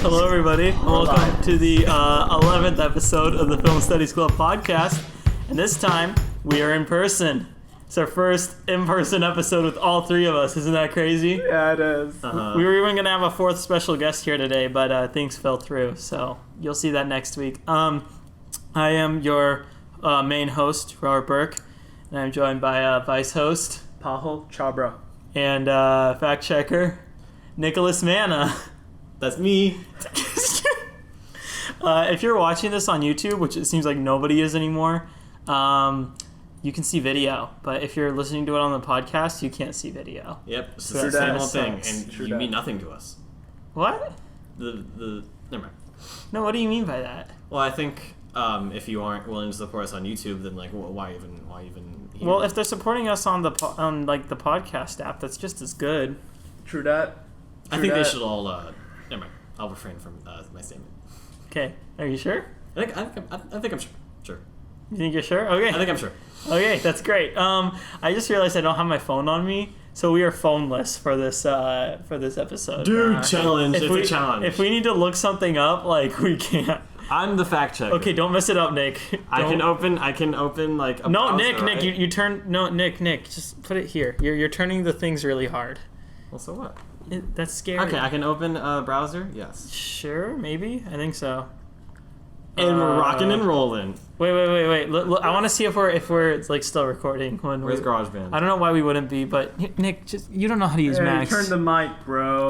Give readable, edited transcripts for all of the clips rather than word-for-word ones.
Hello, everybody. Welcome to the 11th episode of the Film Studies Club podcast. And this time, we are in person. It's our first in-person episode with all three of us. Isn't that crazy? Yeah, it is. We were even going to have a fourth special guest here today, but things fell through. So you'll see that next week. I am your main host, Robert Burke. And I'm joined by vice host, Pahal Chabra. and fact checker, Nicholas Manna. That's me. If you're watching this on YouTube, which it seems like nobody is anymore, you can see video. But if you're listening to it on the podcast, you can't see video. Yep, it's So the same old thing, sucks. and True you that. mean nothing to us. What? Never mind. No, what do you mean by that? Well, I think if you aren't willing to support us on YouTube, then like, why even here? Well, if they're supporting us on the the podcast app, that's just as good. True that. I think they should all. Never mind. I'll refrain from my statement. Okay, are you sure? I think I'm sure. Sure. You think you're sure? Okay. I think I'm sure. Okay, that's great. I just realized I don't have my phone on me, so we are phoneless for this episode. Dude, challenge. It's we, a challenge. If we need to look something up, like, we can't. I'm the fact checker. Okay, don't mess it up, Nick. I can open like a No, browser, Nick, right? you turn. No, Nick, just put it here. You're turning the things really hard. Well, so what? That's scary. Okay, I can open a browser. Yes. Sure, maybe. I think so. And we're rocking and rolling. Wait. Look, I want to see if we're like still recording when Where's we. GarageBand? I don't know why we wouldn't be, but Nick, just you don't know how to use Hey, Macs. turn the mic, bro.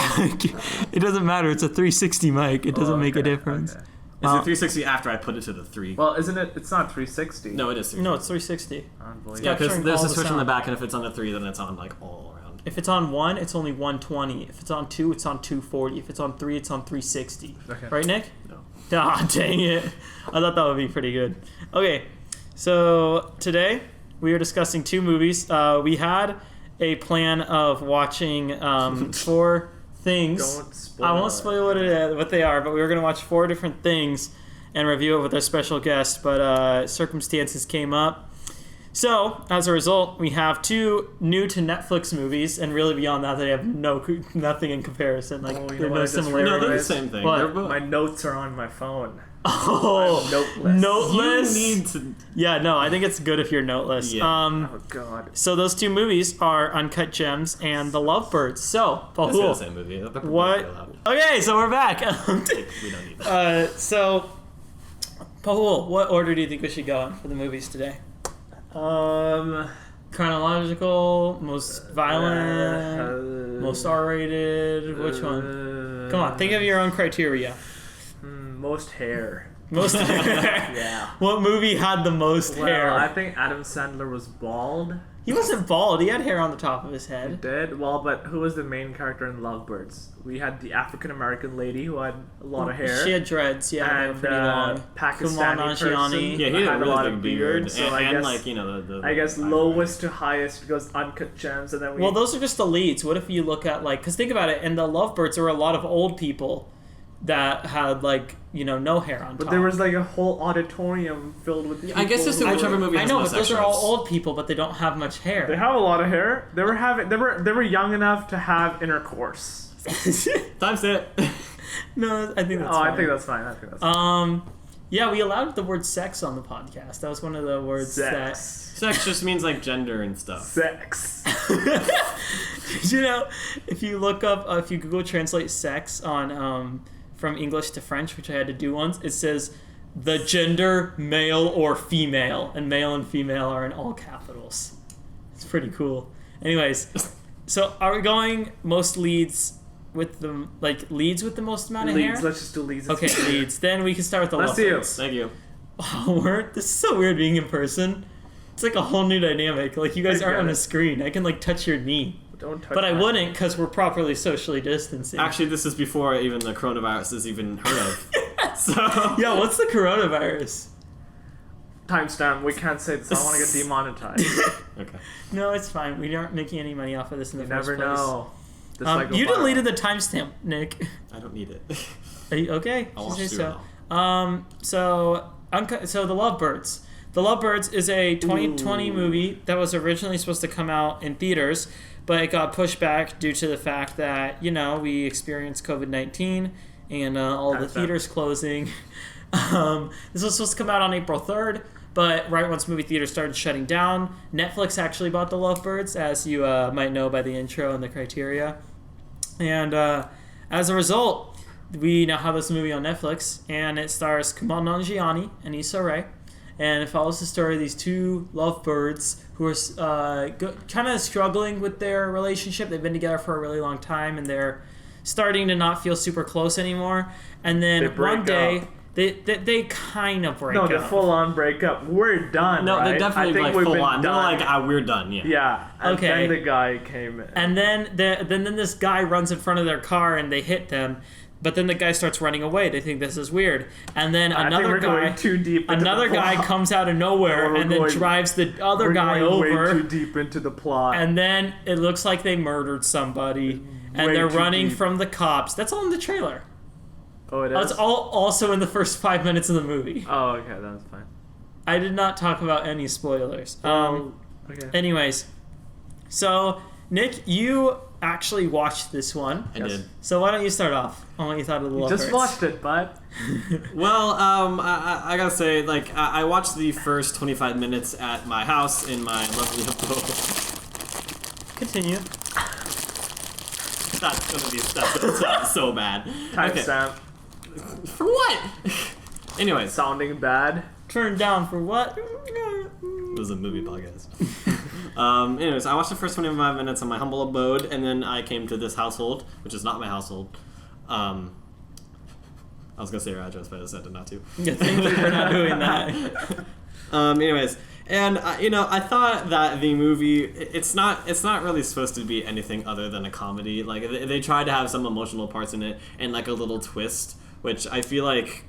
It doesn't matter. It's a 360 mic. It doesn't make a difference. Okay. Is it 360 after I put it to the 3? Well, isn't it? It's not 360. No, it is 360. No, it's 360. Unbelievable. Yeah, because capturing there's all a the switch on the sound. back, and if it's on the 3, then it's on like all around. If it's on 1, it's only 120. If it's on 2, it's on 240. If it's on 3, it's on 360. Okay. Right, Nick? No. Ah, dang it. I thought that would be pretty good. Okay, so today we are discussing two movies. We had a plan of watching 4 things. Don't spoil I won't spoil what they are, but we were going to watch 4 different things and review it with our special guest, but circumstances came up. So, as a result, we have 2 new to Netflix movies, and really beyond that, they have nothing in comparison. Like, Oh, you there's know no what I just similarity. No, they're the realized? same thing. What? They're both. My notes are on my phone. Oh, I'm noteless. noteless. You need to. Yeah, no, I think it's good if you're noteless. Yeah. Oh God. So those 2 movies are Uncut Gems and The Lovebirds. So, That's the Pahul, same movie. They're both what? real loud. Okay, so we're back. We don't need that. So, Pahul, what order do you think we should go in for the movies today? Chronological, most violent, most R-rated, which one? Come on, think of your own criteria. Most hair. Most Yeah. What movie had the most Well, hair? I think Adam Sandler was bald. He wasn't bald. He had hair on the top of his He head. did. Well, but who was the main character in Lovebirds? We had the African American lady who had a lot of hair. She had dreads, yeah, they were and pretty long. Pakistani Kumail person. Nanjiani. Yeah, he had had a really lot big of beard. So and, I guess, like, you know, the I guess eyebrows. lowest to highest goes Uncut Gems, and then we. Well, those are just the leads. What if you look at, like, because think about it, in the Lovebirds, there were a lot of old people that had, like, you know, no hair on top. But there was like a whole auditorium filled with. I guess it's people who whichever were- movie I has know, most but those are all extras. old people, but they don't have much hair. They have a lot of hair. They were young enough to have intercourse. Time's it. No, I think that's Oh, fine. I think that's fine. Yeah, we allowed the word sex on the podcast. That was one of the words Sex. Sex just means like gender and stuff. Sex. that... You know, if you look up, if you Google translate sex on from English to French, which I had to do once, it says the gender male or female, and male and female are in all capitals. It's pretty cool. Anyways, so are we going most leads with the leads with the most amount of Leads. hair? Let's just do leads. Okay, leads. Then we can start with the Let's do. Lovebirds. Thank you. Oh, this is so weird being in person. It's like a whole new dynamic. Like, you guys I aren't get on a it. screen. I can, like, touch your knee. Don't touch. But I my- wouldn't because we're properly socially distancing. Actually, this is before even the coronavirus is even heard of. So Yeah, what's the coronavirus? Timestamp. We can't say this. I want to get demonetized. okay. No, it's fine. We aren't making any money off of this in the You first never place. know. This might go You viral. deleted the timestamp, Nick. I don't need it. Are you okay? I'll You watch say through so. it all. So The Lovebirds. The Lovebirds is a 2020 movie that was originally supposed to come out in theaters, but it got pushed back due to the fact that, you know, we experienced COVID-19 and all the theaters closing. This was supposed to come out on April 3rd, but right once movie theaters started shutting down, Netflix actually bought The Lovebirds, as you might know by the intro and the criteria. And as a result, we now have this movie on Netflix, and it stars Kumail Nanjiani and Issa Rae. And it follows the story of these two lovebirds who are kind of struggling with their relationship. They've been together for a really long time, and they're starting to not feel super close anymore. And then one day, they kind of break up. No, the full-on breakup. We're done, No, right? they definitely like full-on. They're like, we're done, yeah. Yeah, and Okay. then the guy came in. And then then this guy runs in front of their car, and they hit them. But then the guy starts running away. They think this is weird. And then another guy, comes out of nowhere and then drives the other guy over. Way too deep into the plot. And then it looks like they murdered somebody, and Way they're too running deep. from the cops. That's all in the trailer. Oh, it is? That's all also in the first 5 minutes of the movie. Oh, okay, that's fine. I did not talk about any spoilers. Okay. Anyways, so Nick, you actually watched this one. I did. So why don't you start off on what you thought of the Just Lovebirds? watched it, bud. Well, I gotta say, like, I watched the first 25 minutes at my house in my lovely abode. Continue. That's so bad. Timestamp. For what? Anyways, Sounding bad. Turned down for what? it was a movie podcast. Anyways, I watched the first 25 minutes on my humble abode, and then I came to this household, which is not my household. I was gonna say your address, but I decided not to. Yeah, thank you for not doing that. Anyways, and I thought that the movie it's not really supposed to be anything other than a comedy. Like they tried to have some emotional parts in it and like a little twist, which I feel like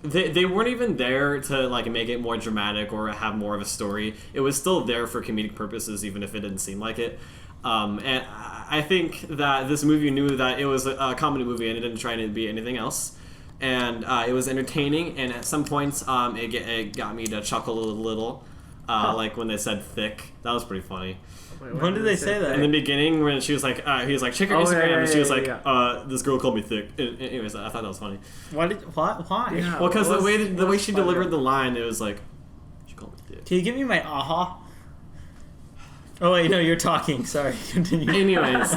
they weren't even there to like make it more dramatic or have more of a story. It was still there for comedic purposes, even if it didn't seem like it. And I think that this movie knew that it was a comedy movie and it didn't try to be anything else. And it was entertaining, and at some points it got me to chuckle a little. Like when they said thick. That was pretty funny. Wait, When did they say that? In the beginning, when she was like, he was like, check your Instagram, and she was like, yeah. this girl called me thick. Anyways, I thought that was funny. Why? Yeah. Well, because What the way was she funny? delivered the line, it was like, she called me thick. Can you give me my aha? Oh wait, no, you're talking. Sorry, continue. Anyways,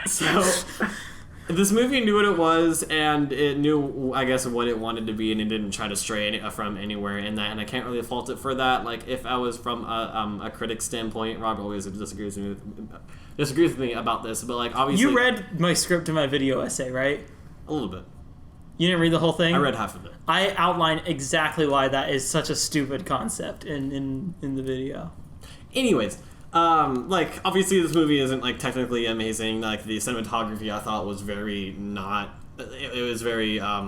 so this movie knew what it was, and it knew, I guess, what it wanted to be, and it didn't try to stray from anywhere in that, and I can't really fault it for that. Like, if I was from a critic's standpoint, Rob always disagrees with me about this, but like, obviously... You read my script in my video essay, right? A little bit. You didn't read the whole thing? I read half of it. I outline exactly why that is such a stupid concept in the video. Anyways, like, obviously this movie isn't, like, technically amazing. Like, the cinematography I thought was very not... It was very, I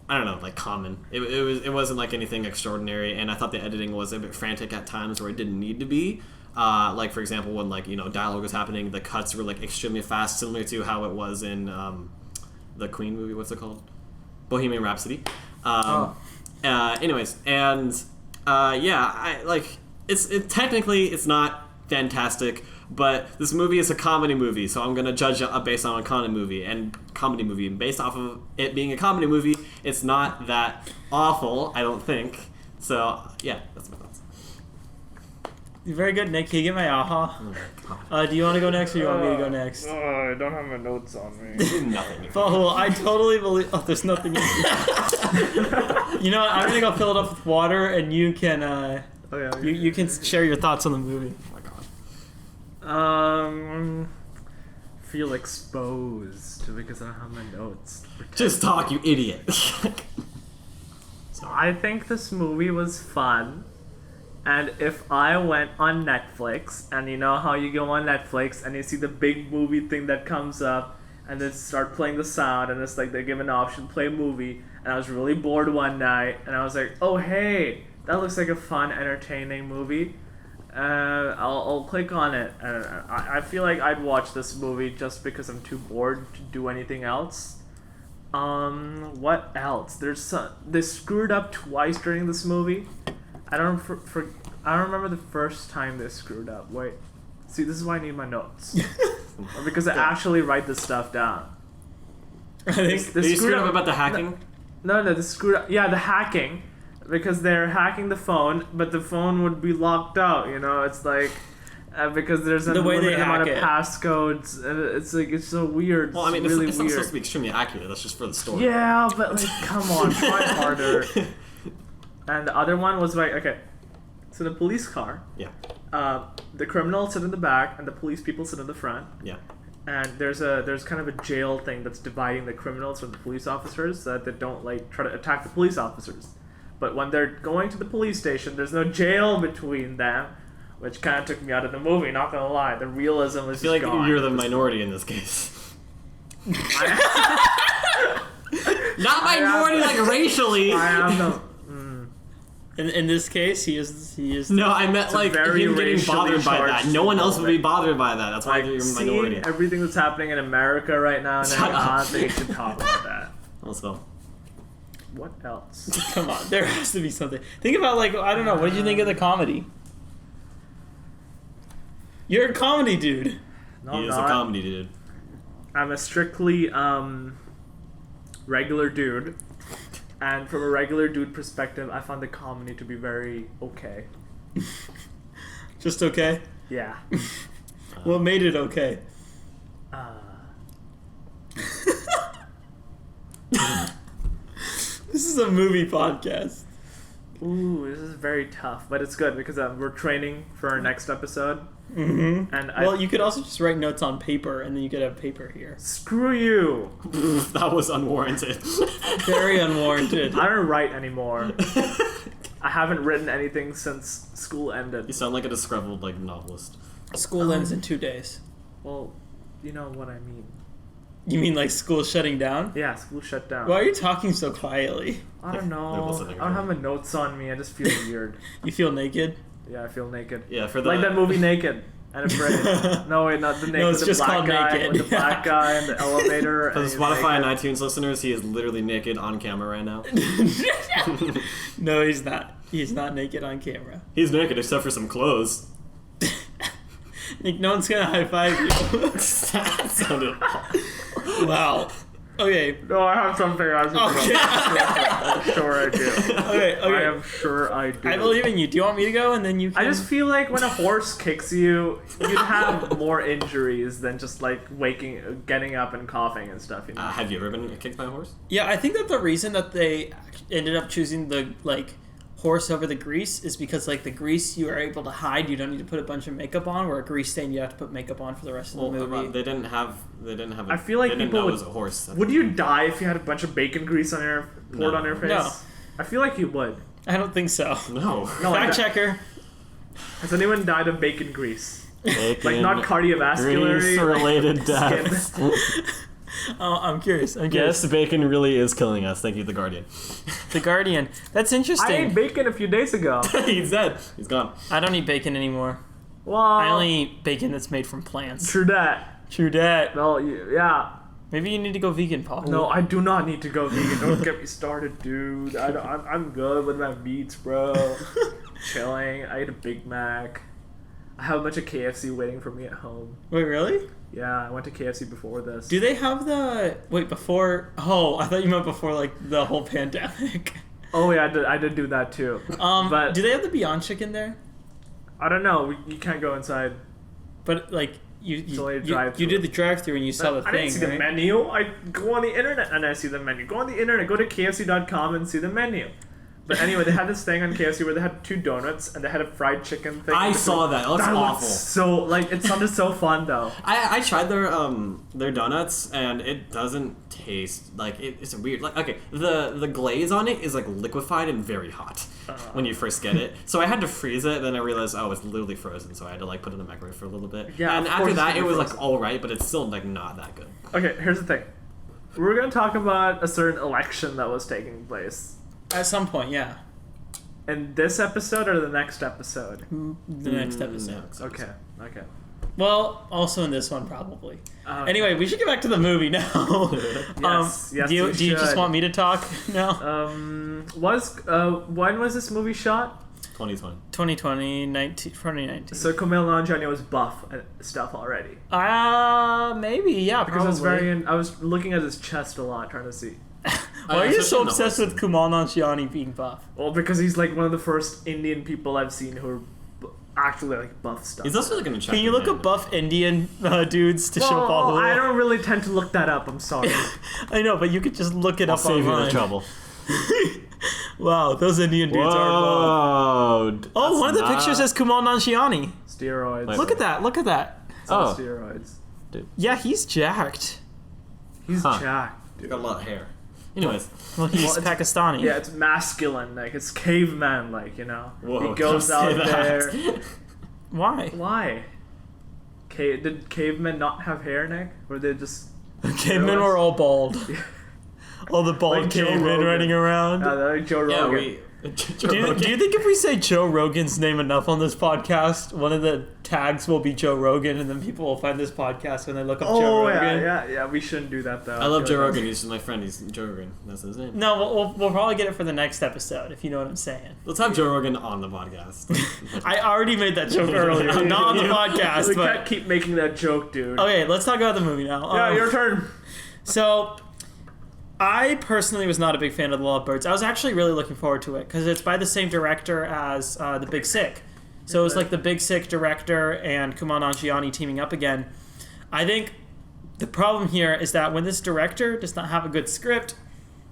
don't know, like, common. It wasn't, like, anything extraordinary, and I thought the editing was a bit frantic at times where it didn't need to be. Like, for example, when, like, dialogue was happening, the cuts were, like, extremely fast, similar to how it was in, the Queen movie, what's it called? Bohemian Rhapsody. Anyways, and, yeah, technically it's not fantastic, but this movie is a comedy movie, so I'm gonna judge it based on a comedy movie. And based off of it being a comedy movie, it's not that awful, I don't think. So yeah, that's my thoughts. Very good, Nick. Can you get my aha? Oh my God. Do you want to go next, or do you want me to go next? I don't have my notes on me. Nothing. Oh, I totally believe. Oh, there's nothing in here. You know what? I'm gonna go fill it up with water, and you can. You can share your thoughts on the movie. Oh my God. Feel exposed because I don't have my notes. Just talk, you idiot. I think this movie was fun, and if I went on Netflix, and you know how you go on Netflix and you see the big movie thing that comes up, and then start playing the sound, and it's like they give an option, play movie, and I was really bored one night, and I was like, oh hey, that looks like a fun, entertaining movie. I'll click on it. I feel like I'd watch this movie just because I'm too bored to do anything else. What else? They screwed up twice during this movie. I don't remember the first time they screwed up. Wait, see, this is why I need my notes, or because I actually write this stuff down. I think Are you screwed up about the hacking? No, the screwed up. Yeah, the hacking, because they're hacking the phone, but the phone would be locked out. You know, it's like because there's a The way they limited amount of hack it. passcodes, and it's like it's so weird. Well, I mean, it's really it's not weird. supposed to be extremely accurate. That's just for the story. Yeah, but like, come on, try harder. And the other one was like, okay, so the police car. Yeah. The criminals sit in the back, and the police people sit in the front. Yeah. And there's kind of a jail thing that's dividing the criminals from the police officers, so that they don't like try to attack the police officers. But when they're going to the police station, there's no jail between them, which kind of took me out of the movie. Not gonna lie, the realism was I feel like gone. you're the minority in this case. Not minority like racially. I am the. in this case, he is. No, I meant a like very him getting racially bothered by that. charged No one else would be moment. bothered by that. That's why Like, you're a seeing minority. everything that's happening in America right now, and Shut I up. think we should talk about that. Also, What else? Come on, there has to be something. Think about like I don't know. What did you think of the comedy? You're a comedy dude. No, he I'm is a not. comedy dude. I'm a strictly regular dude, and from a regular dude perspective, I found the comedy to be very okay. Just okay. Yeah. What made it okay? This is a movie podcast. Ooh, this is very tough, but it's good because we're training for our next episode. Mm-hmm. And Well, you could also just write notes on paper, and then you could have paper here. screw you. That was unwarranted. Very unwarranted. I don't write anymore. I haven't written anything since school ended. You sound like a disgruntled like novelist. School ends in 2 days. Well, you know what I mean. You mean like school shutting down? Yeah, school shut down. Why are you talking so quietly? I don't They're know. listening, I don't right? have my notes on me. I just feel weird. You feel naked? Yeah, I feel naked. Yeah, for the Like that movie Naked and Afraid. No, wait, not the naked. No, it's the just black called guy, Naked. With the black guy in the elevator. For the and he's Spotify and naked. iTunes listeners, he is literally naked on camera right now. No, he's not. He's not naked on camera. He's naked except for some clothes. Nick, no one's gonna high five you. That sounded awful. Wow. Okay. No, I have something. I have something. Okay. I'm sure I do. Okay. I Okay. am sure I do. I believe in you. Do you want me to go and then you? Can... I just feel like when a horse kicks you, you'd have more injuries than just like getting up and coughing and stuff. You know? Have you ever been kicked by a horse? Yeah, I think that the reason that they ended up choosing the horse over the grease is because like the grease you are able to hide. You don't need to put a bunch of makeup on. Where a grease stain you have to put makeup on for the rest of the movie. They didn't have. I feel like they didn't people know would- it was a horse. Would you die if you had a bunch of bacon grease on your poured No. on your face? No. I feel like you would. I don't think so. No. No, like Fact that- checker. Has anyone died of bacon grease? Bacon, Like not cardiovascular. grease-related deaths. Oh, I'm curious. I'm curious. Yes, bacon really is killing us. Thank you, The Guardian. The Guardian. That's I interesting. ate bacon a few days ago. He's dead. He's gone. I don't eat bacon anymore. Well, I only eat bacon that's made from plants. true that. True that. No, yeah. Maybe you need to go vegan, Paul. No, I do not need to go vegan. Don't get me started, dude. I'm good with my meats, bro. Chilling. I ate a Big Mac. I have a bunch of KFC waiting for me at home. Wait, really? Yeah, I went to KFC before this. Do they have the before? Oh, I thought you meant before like the whole pandemic. Oh yeah, I did do that too. But do they have the Beyond Chicken there? I don't know. You can't go inside. But like you only a you drive-thru. did the drive-through and you saw the I thing, didn't see the right? menu. I go on the internet and I see the menu. Go on the internet. Go to KFC.com and see the menu. But anyway, they had this thing on KFC where they had 2 donuts and they had a fried chicken thing. I saw that. It looks That awful. looks so like it sounded so fun though. I tried their donuts and it doesn't taste like it's weird. Like okay, the glaze on it is like liquefied and very hot when you first get it. So I had to freeze it. Then I realized it's literally frozen. So I had to like put it in the microwave for a little bit. Yeah, and of after course that it's it was frozen. like all right, but it's still like not that good. Okay, here's the thing. We're gonna talk about a certain election that was taking place. At some point, yeah. In this episode or the next episode? The next episode. Next Okay, okay. Well, also in this one probably. Okay. Anyway, we should get back to the movie now. Yes, yes, Do you, we do you just should. want me to talk now? When was this movie shot? 2020. 2019. So Kumail Nanjiani was buff and stuff already. Maybe, yeah, Because probably. I was looking at his chest a lot, trying to see. Why are you so obsessed with Kumail Nanjiani being buff? Well, because he's like one of the first Indian people I've seen who are actually like buff stuff. He's also like an attractive Can you look man. up buff Indian dudes to show follow? I don't really tend to look that up. I'm sorry. I know, but you could just look it I'll up save you online. the trouble. Wow, those Indian dudes are buff. Whoa. Oh, one of the pictures says Kumail Nanjiani. Steroids. Wait. Look at that. Look at that. It's on Oh. steroids. Yeah, he's jacked. He's Huh. jacked. You got a lot of hair. Anyways. Well, he's Well, Pakistani. Yeah, it's masculine. Like it's caveman. Like you know, Whoa, he goes don't out say that. there. Why? Why? Did cavemen not have hair, Nick? Or they just Cavemen were all bald. All the bald Like Joe cavemen Rogan. running around. they're like Joe Yeah, Rogan? Do you think if we say Joe Rogan's name enough on this podcast, one of the tags will be Joe Rogan, and then people will find this podcast when they look up Joe Oh Rogan? yeah. We shouldn't do that though. I love feel Joe like Rogan. He's just my friend. He's Joe Rogan. That's his name. No, we'll probably get it for the next episode, if you know what I'm saying. Let's have Joe Rogan on the podcast. I already made that joke earlier, not on the podcast, We but... can't keep making that joke, dude. Okay, let's talk about the movie now. Yeah, your turn. So, I personally was not a big fan of The Lovebirds. I was actually really looking forward to it, because it's by the same director as The Big Sick. So it was like The Big Sick director and Kumail Nanjiani teaming up again. I think the problem here is that when this director does not have a good script,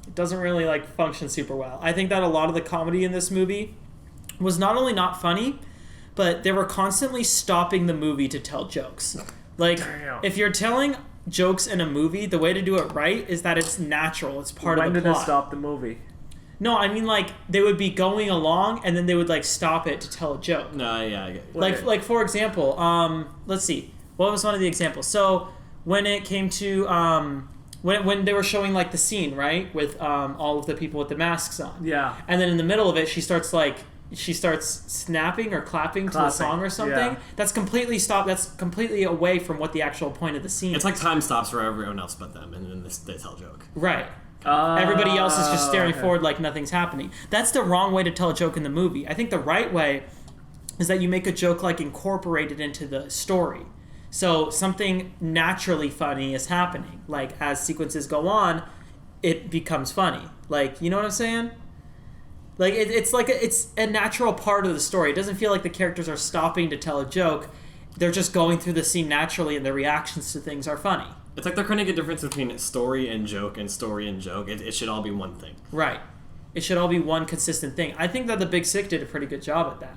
it doesn't really like function super well. I think that a lot of the comedy in this movie was not only not funny, but they were constantly stopping the movie to tell jokes. Like, Damn. if you're telling jokes in a movie, the way to do it right is that it's natural. It's part When of the did plot. it stop the movie? No, I mean like they would be going along and then they would like stop it to tell a joke. No, yeah, I get it. Like for example, let's see, what was one of the examples? So when it came to when they were showing like the scene, right, with all of the people with the masks on, Yeah. and then in the middle of it, she starts snapping or clapping to the song or something. yeah. That's completely stopped. That's completely away from what the actual point of the scene It's is. like time stops for everyone else but them, and then they tell a joke. Right. Everybody else is just staring forward like nothing's happening. That's the wrong way to tell a joke in the movie. I think the right way is that you make a joke like incorporated into the story. So something naturally funny is happening. Like as sequences go on, it becomes funny. Like, you know what I'm saying? Like it's a natural part of the story. It doesn't feel like the characters are stopping to tell a joke. They're just going through the scene naturally, and their reactions to things are funny. It's like they're trying to get a difference between story and joke and story and joke. It should all be one thing. Right. It should all be one consistent thing. I think that The Big Sick did a pretty good job at that.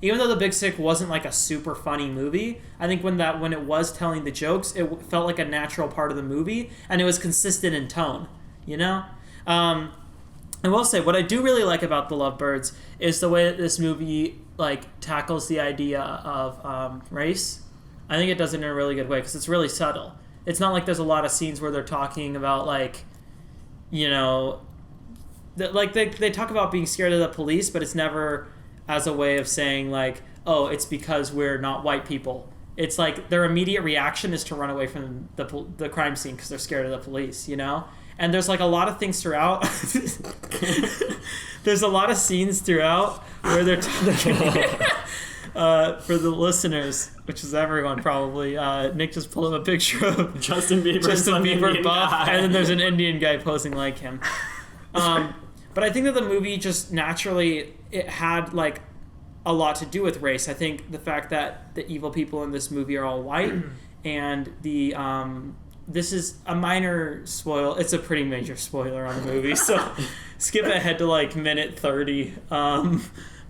Even though The Big Sick wasn't like a super funny movie, I think when it was telling the jokes, it felt like a natural part of the movie, and it was consistent in tone. You know? I will say, what I do really like about The Lovebirds is the way that this movie like tackles the idea of race. I think it does it in a really good way because it's really subtle. It's not like there's a lot of scenes where they're talking about like, you know, like they talk about being scared of the police, but it's never as a way of saying like, oh, it's because we're not white people. It's like their immediate reaction is to run away from the crime scene because they're scared of the police, you know? And there's like a lot of things throughout. There's a lot of scenes throughout where they're for the listeners, which is everyone probably. Nick just pulled up a picture of Justin Bieber buff, guy. and then there's an Indian guy posing like him. But I think that the movie just naturally it had like a lot to do with race. I think the fact that the evil people in this movie are all white, and the this is a minor spoil. It's a pretty major spoiler on the movie, so skip ahead to like minute 30.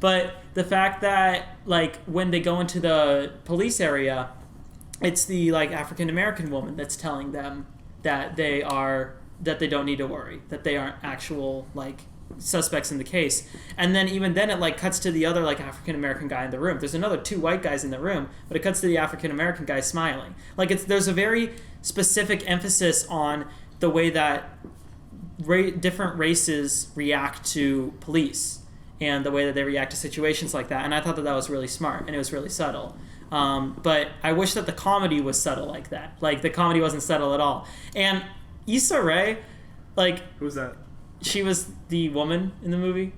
But the fact that like when they go into the police area, it's the like African American woman that's telling them that they don't need to worry, that they aren't actual like suspects in the case. And then even then it like cuts to the other like African American guy in the room. There's another two white guys in the room, but it cuts to the African American guy smiling. Like there's a very specific emphasis on the way that different races react to police and the way that they react to situations like that. And I thought that was really smart and it was really subtle. But I wish that the comedy was subtle like that. Like the comedy wasn't subtle at all. And Issa Rae, like Who's that? she was the woman in the movie.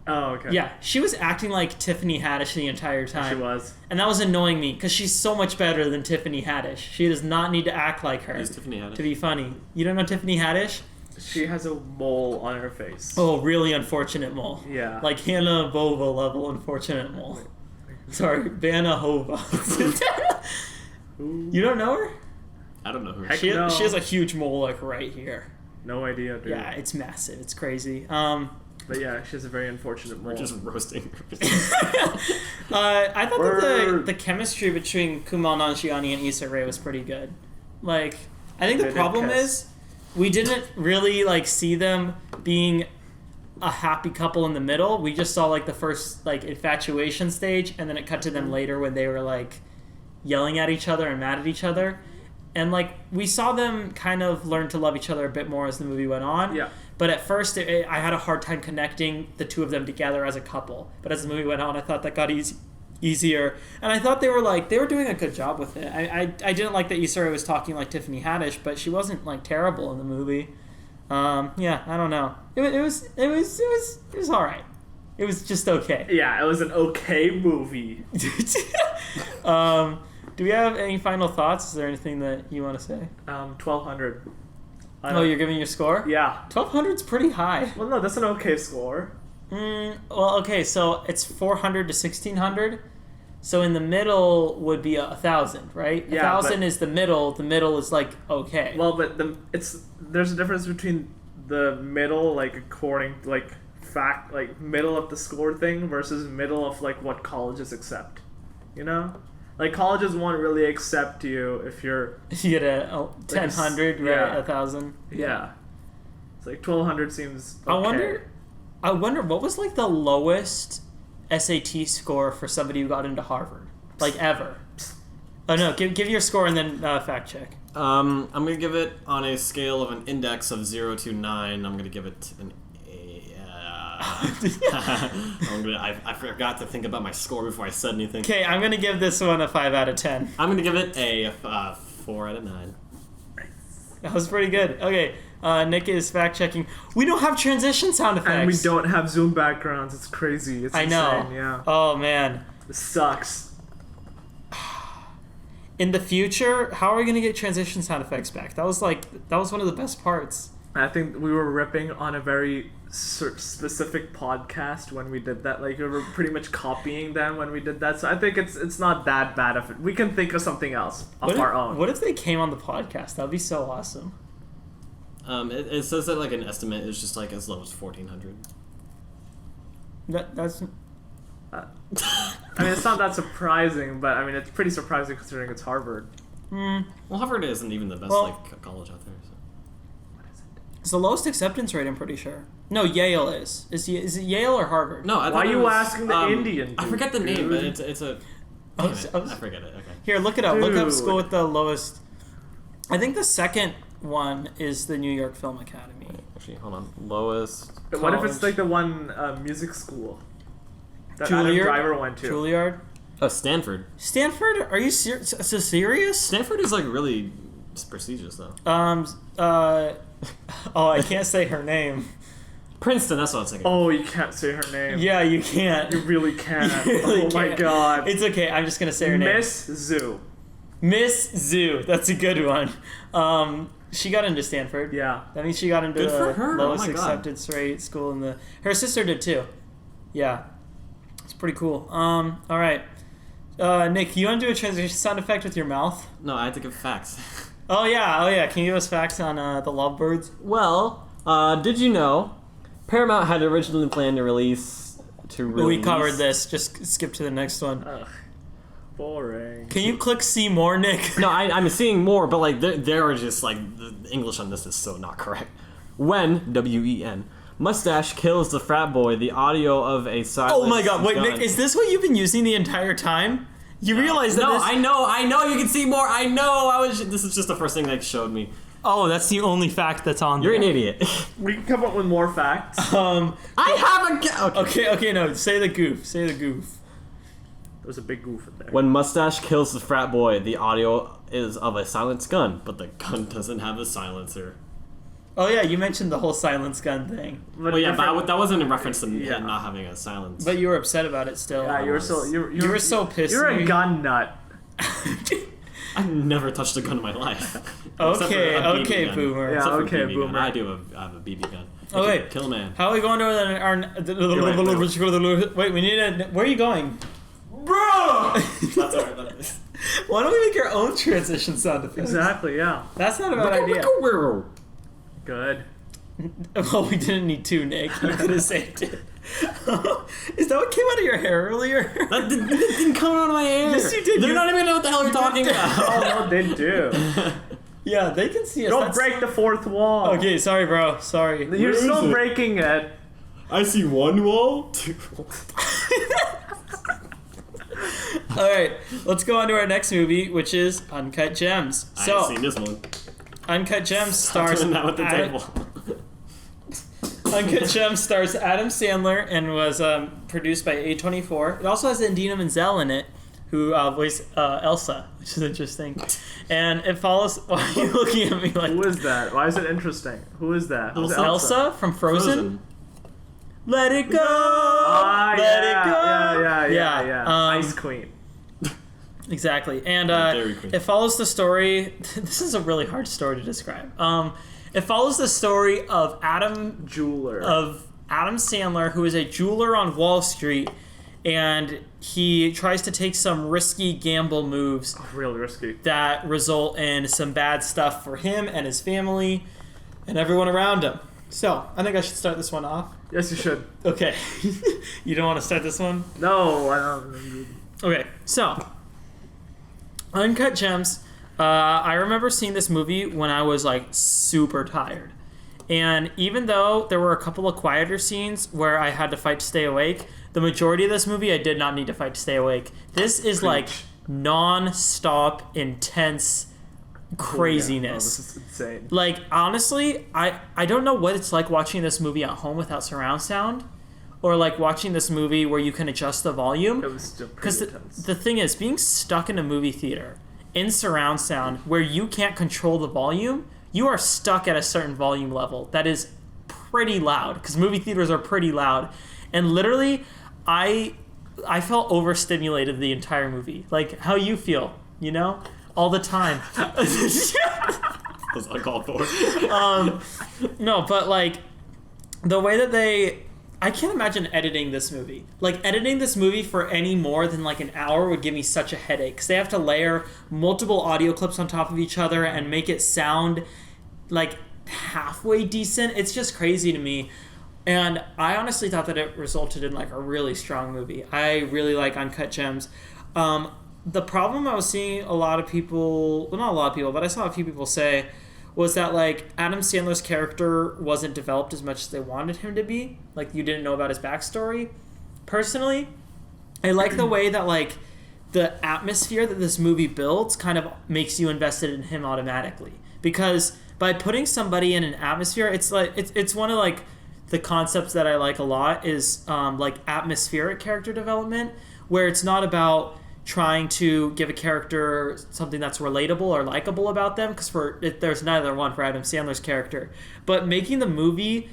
Oh, okay. Yeah, she was acting like Tiffany Haddish the entire time. She was. And that was annoying me because she's so much better than Tiffany Haddish. She does not need to act like her Who's Tiffany Haddish? to be funny. You don't know Tiffany Haddish? She has a mole on her face. Oh, really unfortunate mole. Yeah. Like Hannah Bova level unfortunate mole. Sorry, Vanna Hova. You don't know her? I don't know who. Heck She no. has a huge mole like right here. No idea, dude. Yeah, it's massive. It's crazy. But yeah, she has a very unfortunate mole. We're just roasting her. I thought that Word. the chemistry between Kumail Nanjiani and Issa Rae was pretty good. Like, I think They the did problem kiss. is we didn't really like see them being a happy couple in the middle. We just saw like the first like infatuation stage, and then it cut to them later when they were like yelling at each other and mad at each other. And like we saw them kind of learn to love each other a bit more as the movie went on. Yeah. But at first, I had a hard time connecting the two of them together as a couple. But as the movie went on, I thought that got easier. And I thought they were doing a good job with it. I didn't like that Issa Rae was talking like Tiffany Haddish, but she wasn't like terrible in the movie. Yeah, I don't know. It was all right. It was just okay. Yeah, it was an okay movie. Do we have any final thoughts? Is there anything that you want to say? 1200. Oh, you're giving your score? Yeah. 1200's pretty high. Well, no, that's an okay score. Well, okay, so it's 400 to 1600. So in the middle would be 1,000, right? Yeah, 1,000 but- is the middle. The middle is like okay. Well, but there's a difference between the middle, like according like fact, like middle of the score thing versus middle of like what colleges accept. You know, like colleges won't really accept you if you're you get a 1,000, right? yeah. 1,000. yeah. It's like 1,200 seems. Okay. I wonder what was like the lowest SAT score for somebody who got into Harvard, like ever. Oh no, give your score and then fact check. I'm gonna give it on a scale of an index of 0 to 9. I'm gonna give it an A. I forgot to think about my score before I said anything. Okay, I'm gonna give this one a 5 out of 10. I'm gonna give it a 4 out of 9. That was pretty good. Okay, Nick is fact checking. We don't have transition sound effects. And we don't have Zoom backgrounds. It's crazy. It's I know. insane. Yeah. Oh man. This sucks. In the future, how are we gonna get transition sound effects back? That was one of the best parts. I think we were ripping on a very specific podcast when we did that. Like we were pretty much copying them when we did that. So I think it's not that bad of it. We can think of something else of our own. What if they came on the podcast? That'd be so awesome. It says that like an estimate is just like as low as 1,400. That's I mean, it's not that surprising, but I mean, it's pretty surprising considering it's Harvard. Well, Harvard isn't even the best Well- like college out there. So. it's the lowest acceptance rate. I'm pretty sure. No, Yale is. Is it Yale or Harvard? No, I Why thought are it you was, asking the Indian? I forget the dude? name, but it's a. I Damn was- it, I was- I forget it. Okay. Here, look it up. Look up Dude. school with the lowest. I think the second one is the New York Film Academy. Actually, hold on. Lowest. What if it's college. like the one music school that Juilliard? Adam Driver went to? Juilliard. Oh, Stanford. Stanford? Are you so serious? Stanford is like really prestigious though. Oh, I can't say her name. Princeton. That's what I was thinking. Oh, you can't say her name. Yeah, you can't. You really can't. You really Oh my can't. god. It's okay. I'm just gonna say her name. Miss Zoo. Miss Zoo. That's a good one. She got into Stanford. Yeah. That means she got into Good for the her. Oh lowest my God. acceptance rate school in the. Her sister did too. Yeah, it's pretty cool. All right, Nick, you want to do a transition sound effect with your mouth? No, I had to give facts. Oh yeah. Can you give us facts on the Lovebirds? Well, did you know Paramount had originally planned to release. We covered this. Just skip to the next one. Ugh. Boring. Can you click see more, Nick? No, I'm seeing more, but like they're just like the English on this is so not correct. When WEN mustache kills the frat boy, the audio of a silence. Oh my God! Wait, gun. Nick, is this what you've been using the entire time? You realize that? No, this... I know. You can see more. I know. This is just the first thing they showed me. Oh, that's the only fact that's on You're there. an idiot. We can come up with more facts. I have a. Okay, no. Say the goof. Say the goof. There's a big goof in there. When mustache kills the frat boy, the audio is of a silenced gun, but the gun doesn't have a silencer. Oh yeah, you mentioned the whole silence gun thing, Well, yeah, but that wasn't in reference to Yeah. not having a silence. but you were upset about it still. Yeah, you were so pissed. You're at a me. gun nut. I've never touched a gun in my life. Except for Okay, a BB okay, gun. boomer. Yeah. Except for okay, BB boomer. Gun. I have a BB gun. Okay. Kill a man. How are we going to our... Wait, we need a... Where are you going? Bro! That's alright. Why don't we make our own transition sound effects? Exactly. Yeah. That's not a bad idea. Good. Well, we didn't need two, Nick. You could have saved it. Is that what came out of your hair earlier? That didn't come out of my hair. Yes, you did. They're You- not even know what the hell you're talking about. Oh no, they do. Yeah, they can see us. Don't That's- break the fourth wall. Okay, sorry, bro. Sorry. You're Where still is it? breaking it. I see one wall. Two walls. All right, let's go on to our next movie, which is Uncut Gems. I ain't seen So, this one. Uncut Gems Stop stars doing that with the Adam, table. Uncut Gems stars Adam Sandler and was produced by A24. It also has Idina Menzel in it, who voiced Elsa, which is interesting. And it follows. Why are you looking at me like Who is that? Why is it interesting? Who is that? Who's Elsa from Frozen? Let it go. Ah, Let yeah, it go. Yeah. Ice Queen. Exactly. And Dairy Queen. it follows the story. This is a really hard story to describe. It follows the story of Adam Jeweler. Sandler, who is a jeweler on Wall Street, and he tries to take some risky gamble moves Real risky. that result in some bad stuff for him and his family and everyone around him. So, I think I should start this one off. Yes, you should. Okay. You don't want to start this one? No, I don't. Okay, so Uncut Gems. I remember seeing this movie when I was like super tired. And even though there were a couple of quieter scenes where I had to fight to stay awake, the majority of this movie I did not need to fight to stay awake. This is like non-stop, intense craziness. Yeah, no, this is insane. Like, honestly, I don't know what it's like watching this movie at home without surround sound, or like watching this movie where you can adjust the volume. It was still Because pretty intense. the thing is, being stuck in a movie theater in surround sound where you can't control the volume, you are stuck at a certain volume level that is pretty loud, because movie theaters are pretty loud. And literally, I felt overstimulated the entire movie. Like, how you feel, you know? All the time. That's uncalled for. No, but like, the way that I can't imagine editing this movie. Like, editing this movie for any more than like an hour would give me such a headache, because they have to layer multiple audio clips on top of each other and make it sound like halfway decent. It's just crazy to me. And I honestly thought that it resulted in like a really strong movie. I really like Uncut Gems. The problem I was seeing a lot of people, well, not a lot of people, but I saw a few people say, was that like Adam Sandler's character wasn't developed as much as they wanted him to be. Like, you didn't know about his backstory. Personally, I like the way that like the atmosphere that this movie builds kind of makes you invested in him automatically. Because by putting somebody in an atmosphere, it's like it's one of like the concepts that I like a lot is like atmospheric character development, where it's not about trying to give a character something that's relatable or likable about them, because there's neither one for Adam Sandler's character, but making the movie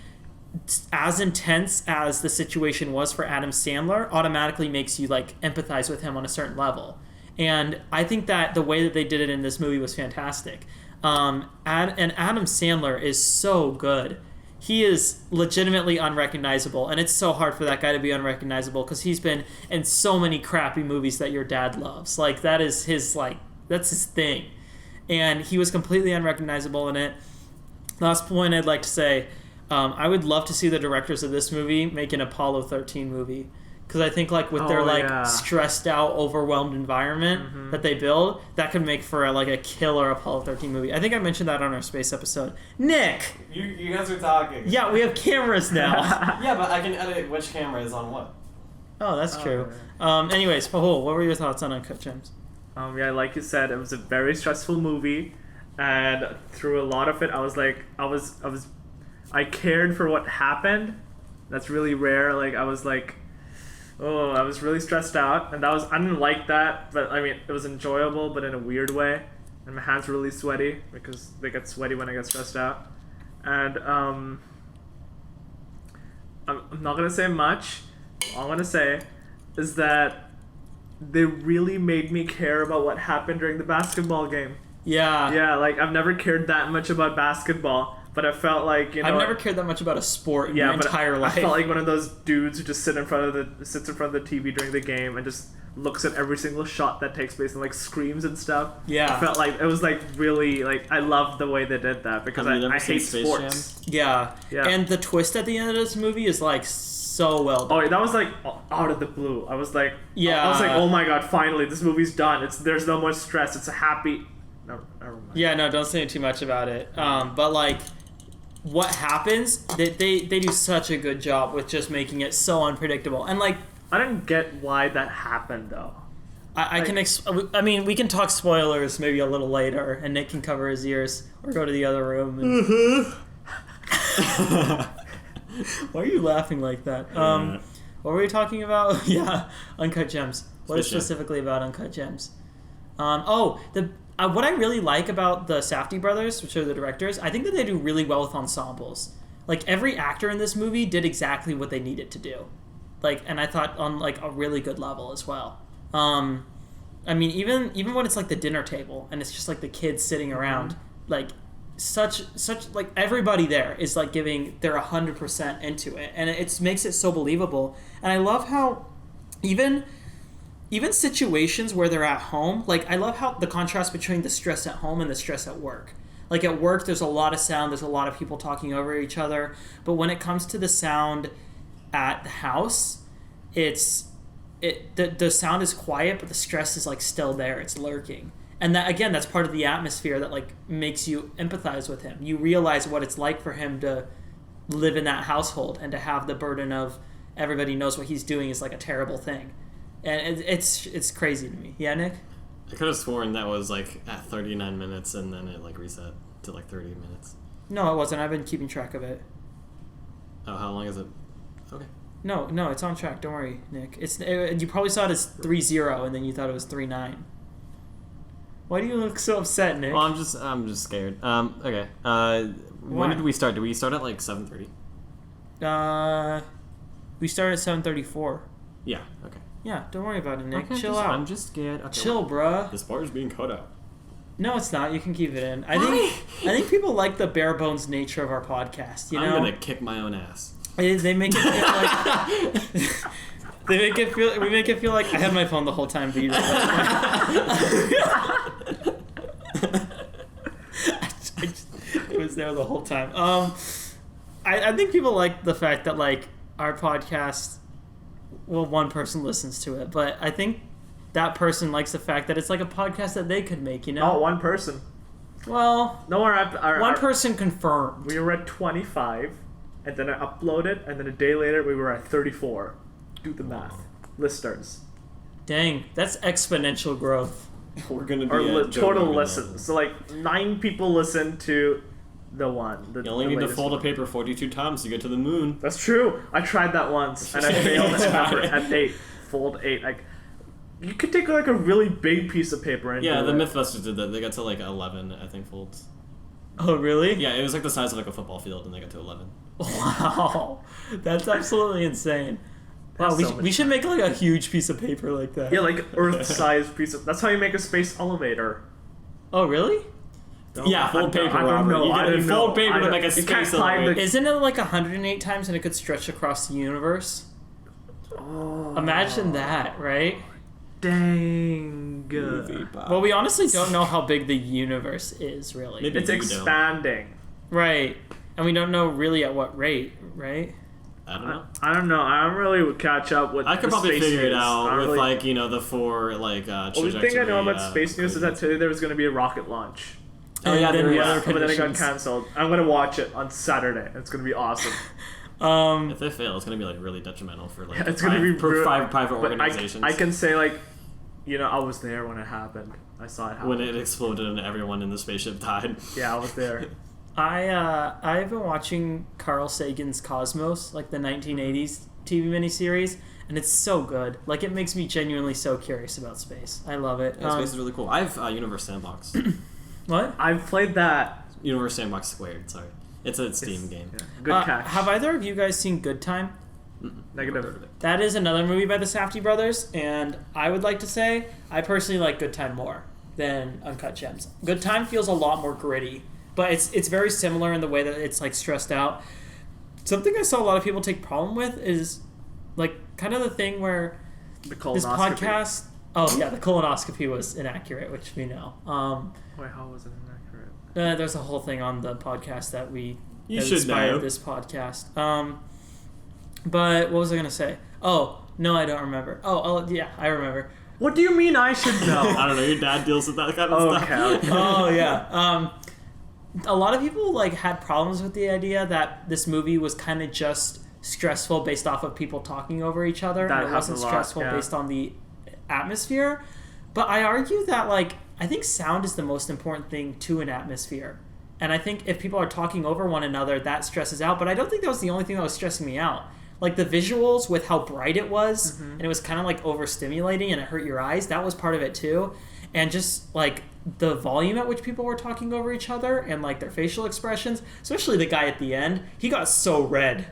as intense as the situation was for Adam Sandler automatically makes you like empathize with him on a certain level. And I think that the way that they did it in this movie was fantastic. And Adam Sandler is so good. He is legitimately unrecognizable, and it's so hard for that guy to be unrecognizable, because he's been in so many crappy movies that your dad loves. Like, that is his, like, that's his thing. And he was completely unrecognizable in it. Last point I'd like to say, I would love to see the directors of this movie make an Apollo 13 movie. Because I think, like, with their, like, stressed out, overwhelmed environment that they build, that could make for, like, a killer Apollo 13 movie. I think I mentioned that on our space episode. Nick! You guys are talking. Yeah, we have cameras now. Yeah, but I can edit which camera is on what. Oh, that's true. Anyways, Pahul, what were your thoughts on Uncut Gems? Yeah, like you said, it was a very stressful movie, and through a lot of it, I was like, I cared for what happened. That's really rare. Like, I was like, oh, I was really stressed out, and I didn't like that, but I mean, it was enjoyable, but in a weird way. And my hands were really sweaty, because they get sweaty when I get stressed out. And I'm not gonna say much. All I'm gonna say is that they really made me care about what happened during the basketball game. Yeah. Yeah, like I've never cared that much about basketball, but I felt like I've never cared that much about a sport in my entire life. I felt like one of those dudes who just sits in front of the TV during the game and just looks at every single shot that takes place and like screams and stuff. Yeah. I felt like it was like really like I loved the way they did that because I hate sports. Yeah. And the twist at the end of this movie is like so well done. Oh, that was like out of the blue. I was like, yeah. Oh my god, finally this movie's done. There's no more stress. It's a happy. No, never mind. Yeah, no, don't say too much about it. But like, what happens? They do such a good job with just making it so unpredictable. And like, I didn't get why that happened though. I mean, we can talk spoilers maybe a little later, and Nick can cover his ears or go to the other room. And... Why are you laughing like that? What were we talking about? Yeah, Uncut Gems. What is specifically about Uncut Gems? What I really like about the Safdie brothers, which are the directors, I think that they do really well with ensembles. Like, every actor in this movie did exactly what they needed to do. Like, and I thought on, like, a really good level as well. I mean, even when it's, like, the dinner table, and it's just, like, the kids sitting around, like, such like, everybody there is, like, they're 100% into it. And it makes it so believable. And I love how even situations where they're at home, like, I love how the contrast between the stress at home and the stress at work. Like, at work, there's a lot of sound, there's a lot of people talking over each other, but when it comes to the sound at the house, the sound is quiet, but the stress is, like, still there, it's lurking. And that, again, that's part of the atmosphere that, like, makes you empathize with him. You realize what it's like for him to live in that household and to have the burden of everybody knows what he's doing is, like, a terrible thing. And it's crazy to me. Yeah, Nick? I could have sworn that was like at 39 minutes and then it like reset to like 30 minutes. No, it wasn't. I've been keeping track of it. Oh, how long is it? Okay. No, it's on track. Don't worry, Nick. You probably saw it as 3-0 and then you thought it was 3-9. Why do you look so upset, Nick? Well, I'm just scared. Okay. When did we start? Did we start at like 7:30? We started at 7:34. Yeah. Okay. Yeah, don't worry about it, Nick. Okay, Chill out. I'm just scared. Okay, Chill, bruh. This part is being cut out. No, it's not. You can keep it in. I think people like the bare bones nature of our podcast. You know, I'm gonna kick my own ass. They make it feel like we make it feel like I had my phone the whole time, but you didn't. It was there the whole time. I think people like the fact that like our podcast. Well, one person listens to it, but I think that person likes the fact that it's like a podcast that they could make, you know? Oh, one person. Well, no, one person confirmed. We were at 25, and then I uploaded, and then a day later we were at 34. Do the math. Listeners. Dang, that's exponential growth. We're going to be total listens. So like 9 people listen to the one. You only need to fold a paper 42 times to get to the moon. That's true. I tried that once, and I failed at 8. Fold 8. Like, you could take like a really big piece of paper and the Mythbusters did that. They got to like 11, I think, folds. Oh, really? Yeah, it was like the size of like a football field, and they got to 11. Wow, that's absolutely insane. Wow, we should make like a huge piece of paper like that. Yeah, like Earth-sized piece of. That's how you make a space elevator. Oh, really? Yeah, fold paper. I don't know. You fold paper to make a space elevator. Isn't it like 108 times and it could stretch across the universe? Oh. Imagine that, right? Dang. Well, we honestly don't know how big the universe is, really. Maybe it's expanding. Right. And we don't know really at what rate, right? I don't know. I don't know. I don't really catch up with. I could probably figure it out with really... like the 4 like trajectory. The thing I know about space news is that today there was going to be a rocket launch. Oh yeah, there was. But then it got canceled. I'm gonna watch it on Saturday. It's gonna be awesome. If they fail, it's gonna be like really detrimental for like it's gonna be 5 private organizations. I can say like, I was there when it happened. I saw it happen. When it exploded and everyone in the spaceship died. Yeah, I was there. I've been watching Carl Sagan's Cosmos, like the 1980s TV miniseries, and it's so good. Like, it makes me genuinely so curious about space. I love it. Yeah, space is really cool. I have Universe Sandbox. What? I've played that. Universe Sandbox Squared, sorry. It's a Steam game. Yeah. Good catch. Have either of you guys seen Good Time? Negative. That is another movie by the Safdie brothers, and I would like to say I personally like Good Time more than Uncut Gems. Good Time feels a lot more gritty, but it's very similar in the way that it's like stressed out. Something I saw a lot of people take problem with is like kind of the thing where The this colonoscopy. podcast. Oh yeah, the colonoscopy was inaccurate, which we know. Wait, how was it inaccurate? There's a whole thing on the podcast that You that should inspired know. this podcast. But what was I gonna say? Oh no, I don't remember. Yeah, I remember. What do you mean I should know? I don't know. Your dad deals with that kind of stuff. Okay. Oh yeah. A lot of people like had problems with the idea that this movie was kind of just stressful based off of people talking over each other, That and it wasn't happens a lot, stressful yeah. based on the atmosphere. But I argue that like I think sound is the most important thing to an atmosphere. And I think if people are talking over one another, that stresses out. But I don't think that was the only thing that was stressing me out. Like the visuals with how bright it was, and it was kind of like overstimulating and it hurt your eyes. That was part of it too. And just like the volume at which people were talking over each other and like their facial expressions, especially the guy at the end, he got so red.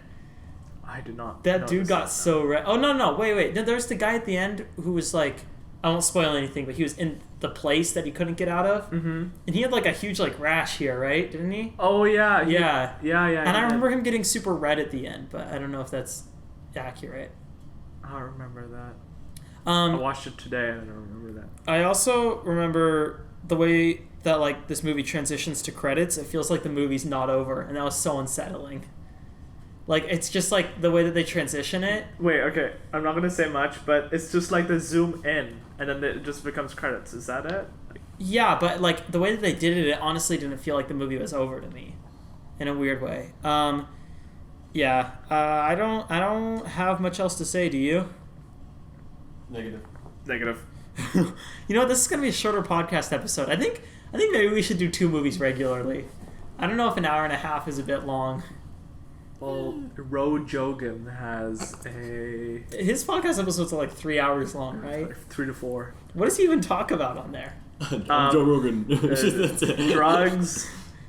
I did not. That dude notice got that. so red. Oh, no, wait. There's the guy at the end who was like, I won't spoil anything, but he was in the place that he couldn't get out of. Mm-hmm. And he had like a huge like rash here, right? Didn't he? Oh yeah. Yeah. Yeah. And I remember him getting super red at the end, but I don't know if that's accurate. I remember that. I Um, watched it today and I don't remember that. I also remember the way that like this movie transitions to credits. It feels like the movie's not over, and that was so unsettling. Like it's just like the way that they transition it. Wait, okay. I'm not gonna say much, but it's just like the zoom in and then it just becomes credits. Is that it? Yeah, but like the way that they did it, it honestly didn't feel like the movie was over to me, in a weird way. Yeah. I don't have much else to say. Do you? Negative. You know what? This is gonna be a shorter podcast episode. I think maybe we should do 2 movies regularly. I don't know if an hour and a half is a bit long. Well, Ro Jogan has a His podcast episodes are like 3 hours long, right? 3 to 4. What does he even talk about on there? Joe Rogan. That's it. Drugs,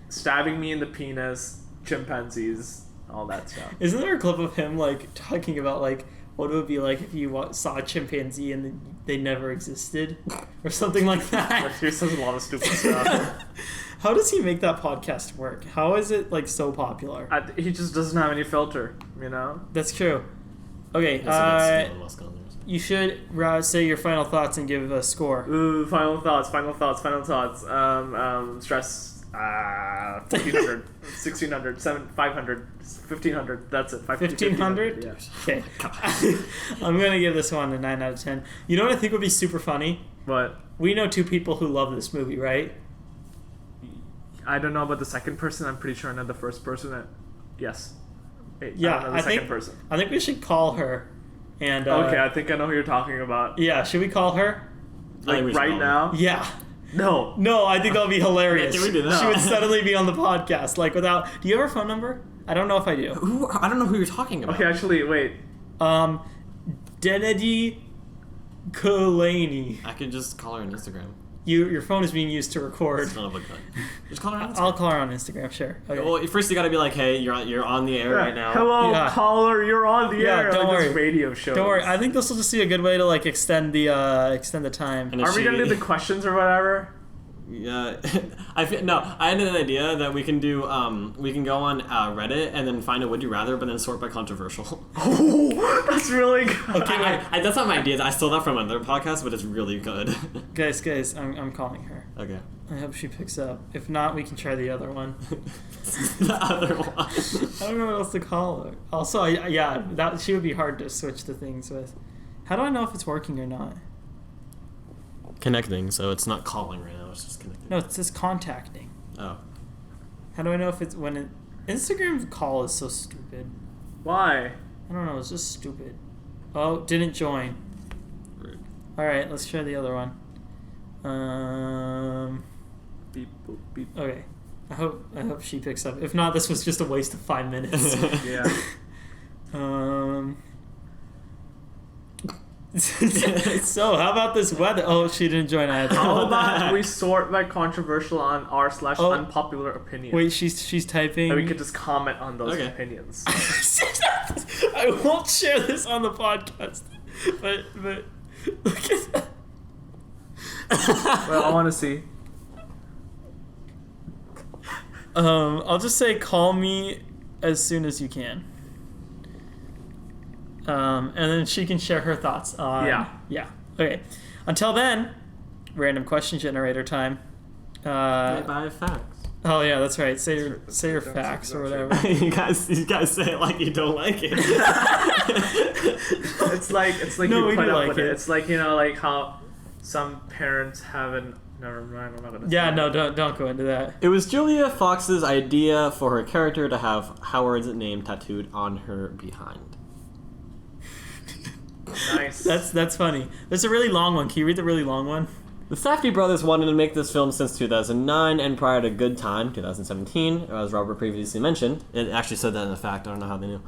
stabbing me in the penis, chimpanzees, all that stuff. Isn't there a clip of him like talking about like what it would be like if you saw a chimpanzee and they never existed, or something like that? He says a lot of stupid stuff. How does he make that podcast work? How is it like so popular? He just doesn't have any filter, you know? That's true. Okay, you should say your final thoughts and give a score. Ooh, final thoughts. Stress. 1,400, 1,600, 500, 1,500. That's it. 1,500? Yeah. Okay. I'm going to give this one a 9 out of 10. You know what I think would be super funny? But We know 2 people who love this movie, right? I don't know about the second person. I'm pretty sure I know the first person. Yes. Wait, Yeah, I don't know the I second think- person. I think we should call her. And Okay, I think I know who you're talking about. yeah, should we call her? Like right now? Yeah. No. No, I think that would be hilarious. Yeah, can we do that? She would suddenly be on the podcast, like without. Do you have her phone number? I don't know if I do. I don't know who you're talking about. Okay, actually, wait. Denedy Kulani. I could just call her on Instagram. Your phone is being used to record. Son of a gun. Just call her on Instagram. I'll call her on Instagram, sure. Okay. Well, first you gotta be like, hey, you're on the air right now. Hello, Yeah. caller. You're on the Yeah, air. don't Like this worry. radio show. Don't worry. I think this will just be a good way to like extend the time. And if Are we gonna do the questions or whatever? Yeah, I had an idea that we can do. We can go on Reddit and then find a would you rather, but then sort by controversial. Oh, that's really good. Okay, wait. That's not my idea. I stole that from another podcast, but it's really good. Guys, I'm calling her. Okay. I hope she picks up. If not, we can try the other one. The other one. I don't know what else to call her. Also, that she would be hard to switch the things with. How do I know if it's working or not? Connecting, so it's not calling right now. It's just connecting. No, it says contacting. Oh. How do I know if it's when it... Instagram call is so stupid. Why? I don't know, it's just stupid. Oh, didn't join. Rude. Alright, let's try the other one. Beep, boop, beep. Okay. I hope she picks up. If not, this was just a waste of 5 minutes. Yeah. So, how about this weather? Oh, she didn't join either. How about we sort by controversial on r/unpopular opinions? Wait, she's typing. And we could just comment on those Okay. opinions. I won't share this on the podcast, but look at that. Well, I want to see. I'll just say call me as soon as you can. And then she can share her thoughts on... Yeah. Okay. Until then, random question generator time. By facts. Oh yeah, that's right. Say your facts or whatever. you guys say it like you don't like it. It's like No, you we put do up like with it. it. It's like, you know, like how some parents haven't. Never mind. I'm not gonna. Yeah, say no, it. don't go into that. It was Julia Fox's idea for her character to have Howard's name tattooed on her behind. Nice. That's funny. There's a really long one. Can you read the really long one? The Safdie brothers wanted to make this film since 2009, and prior to Good Time, 2017, as Robert previously mentioned. It actually said that in the fact, I don't know how they knew.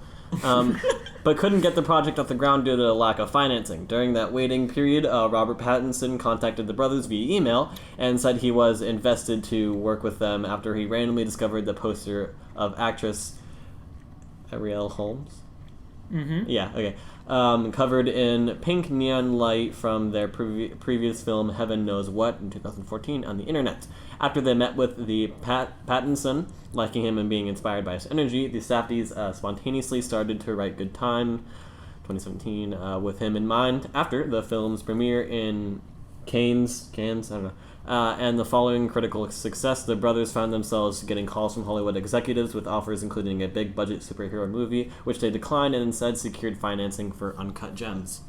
But couldn't get the project off the ground due to a lack of financing. During that waiting period, Robert Pattinson contacted the brothers via email and said he was invested to work with them after he randomly discovered the poster of actress Ariel Holmes. Mm-hmm. Yeah, okay. Covered in pink neon light from their previous film Heaven Knows What in 2014 on the internet. After they met with the Pattinson, liking him and being inspired by his energy, the Safdies spontaneously started to write Good Time 2017 with him in mind. After the film's premiere in Cannes, I don't know, and the following critical success, the brothers found themselves getting calls from Hollywood executives with offers including a big-budget superhero movie, which they declined and instead secured financing for Uncut Gems.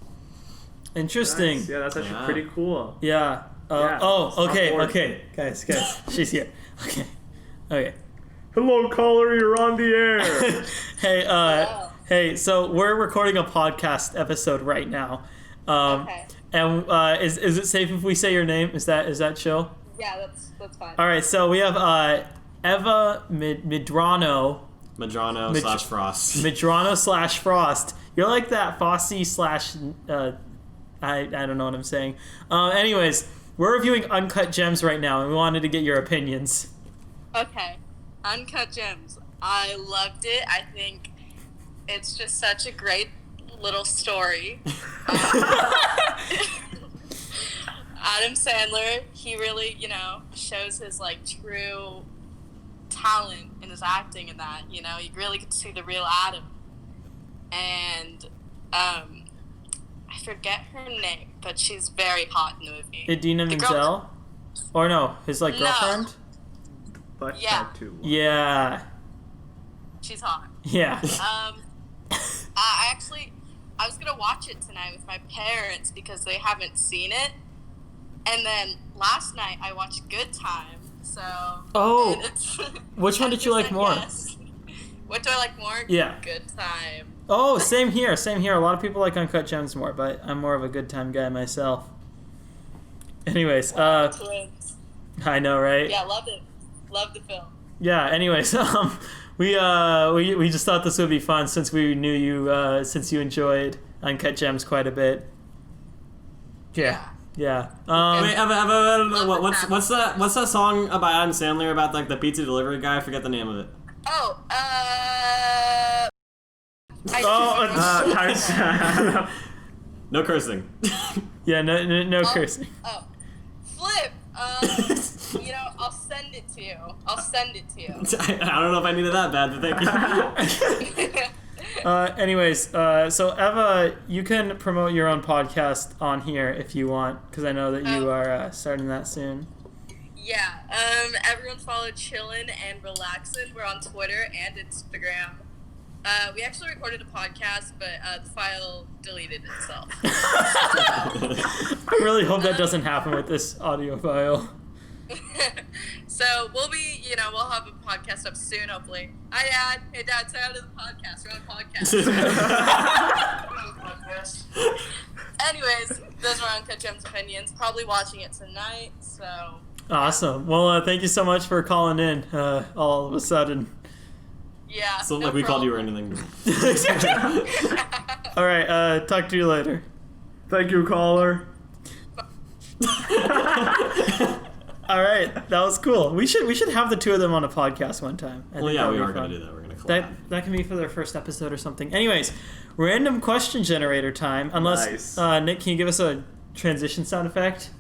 Interesting. Nice. Yeah, that's actually pretty cool. Yeah. Yeah, Oh, okay, soundboard. okay. Guys, she's here. Okay. Hello, caller. You're on the air. Hey, so we're recording a podcast episode right now. Okay. And is it safe if we say your name? Is that chill? Yeah, that's fine. All right, so we have Eva Medrano. Madrano / Frost. Medrano / Frost. You're like that Fosse / I don't know what I'm saying. Anyways, we're reviewing Uncut Gems right now, and we wanted to get your opinions. Okay. Uncut Gems. I loved it. I think it's just such a great little story. Adam Sandler, he really, shows his true talent in his acting in that, you really get to see the real Adam. And I forget her name, but she's very hot in the movie. Idina The Menzel? girl- Or no, his No. girlfriend? But Yeah. Yeah. She's hot. Yeah. I was gonna watch it tonight with my parents because they haven't seen it, and then last night I watched Good Time. So. Oh. and it's- Which one did you like more? Yes. What do I like more? Yeah. Good Time. Oh, same here. A lot of people like Uncut Gems more, but I'm more of a Good Time guy myself. Anyways, Twins. I know, right? Yeah, loved it. Loved the film. Yeah. Anyways, we just thought this would be fun since we knew you since you enjoyed Uncut Gems quite a bit. Yeah. Yeah. Wait, Eva, what's that song by Adam Sandler about the pizza delivery guy? I forget the name of it. Oh, No cursing. Yeah. No cursing. Oh, Flip. I'll send it to you. I don't know if I needed that bad, but thank you. Anyways, so Eva, you can promote your own podcast on here if you want, because I know that you are starting that soon. Yeah. Everyone follow Chillin' and Relaxin'. We're on Twitter and Instagram. We actually recorded a podcast, but the file deleted itself. I really hope that doesn't happen with this audio file. So we'll have a podcast up soon, hopefully. Hi, Dad. Hey, Dad, say hi to the podcast. We're on a podcast. Anyways, those were Uncut Gems opinions. Probably watching it tonight, so... Awesome. Well, thank you so much for calling in all of a sudden. Yeah. So no we called you or problem. anything. All right, talk to you later. Thank you, caller. All right, that was cool. We should have the two of them on a podcast one time. I think yeah, that would we be are going fun. to do that. We're going to collab. That can be for their first episode or something. Anyways, random question generator time. Unless Nice. Nick, can you give us a transition sound effect?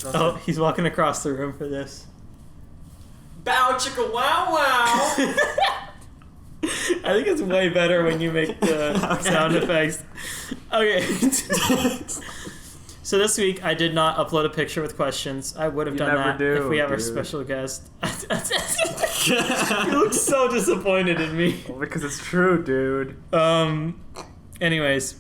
Oh, he's walking across the room for this. Bow chicka wow wow. I think it's way better when you make the sound effects. Okay. So this week I did not upload a picture with questions. I would have You done never that do, if we have our dude. special guest. You look so disappointed in me. Well, because it's true, dude. Anyways,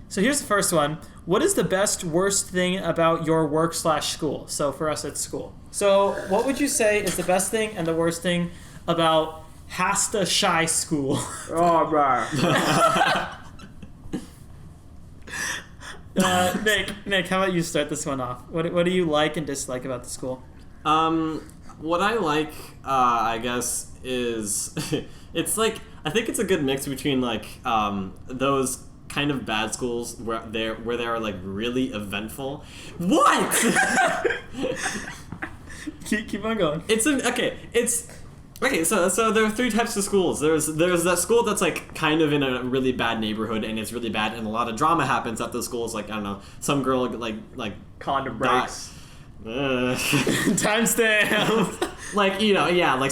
so here's the first one. What is the best, worst thing about your work/school? So for us, it's school. So what would you say is the best thing and the worst thing about Hasta Shy School? Oh, bro. Nick, how about you start this one off? What do you like and dislike about the school? What I like, I guess, is it's like I think it's a good mix between like those kind of bad schools where they are like really eventful. What? Keep on going. Okay, so there are three types of schools. There's that school that's like kind of in a really bad neighborhood and it's really bad and a lot of drama happens at those schools. Like I don't know, some girl like Condom breaks. Timestamp. Like like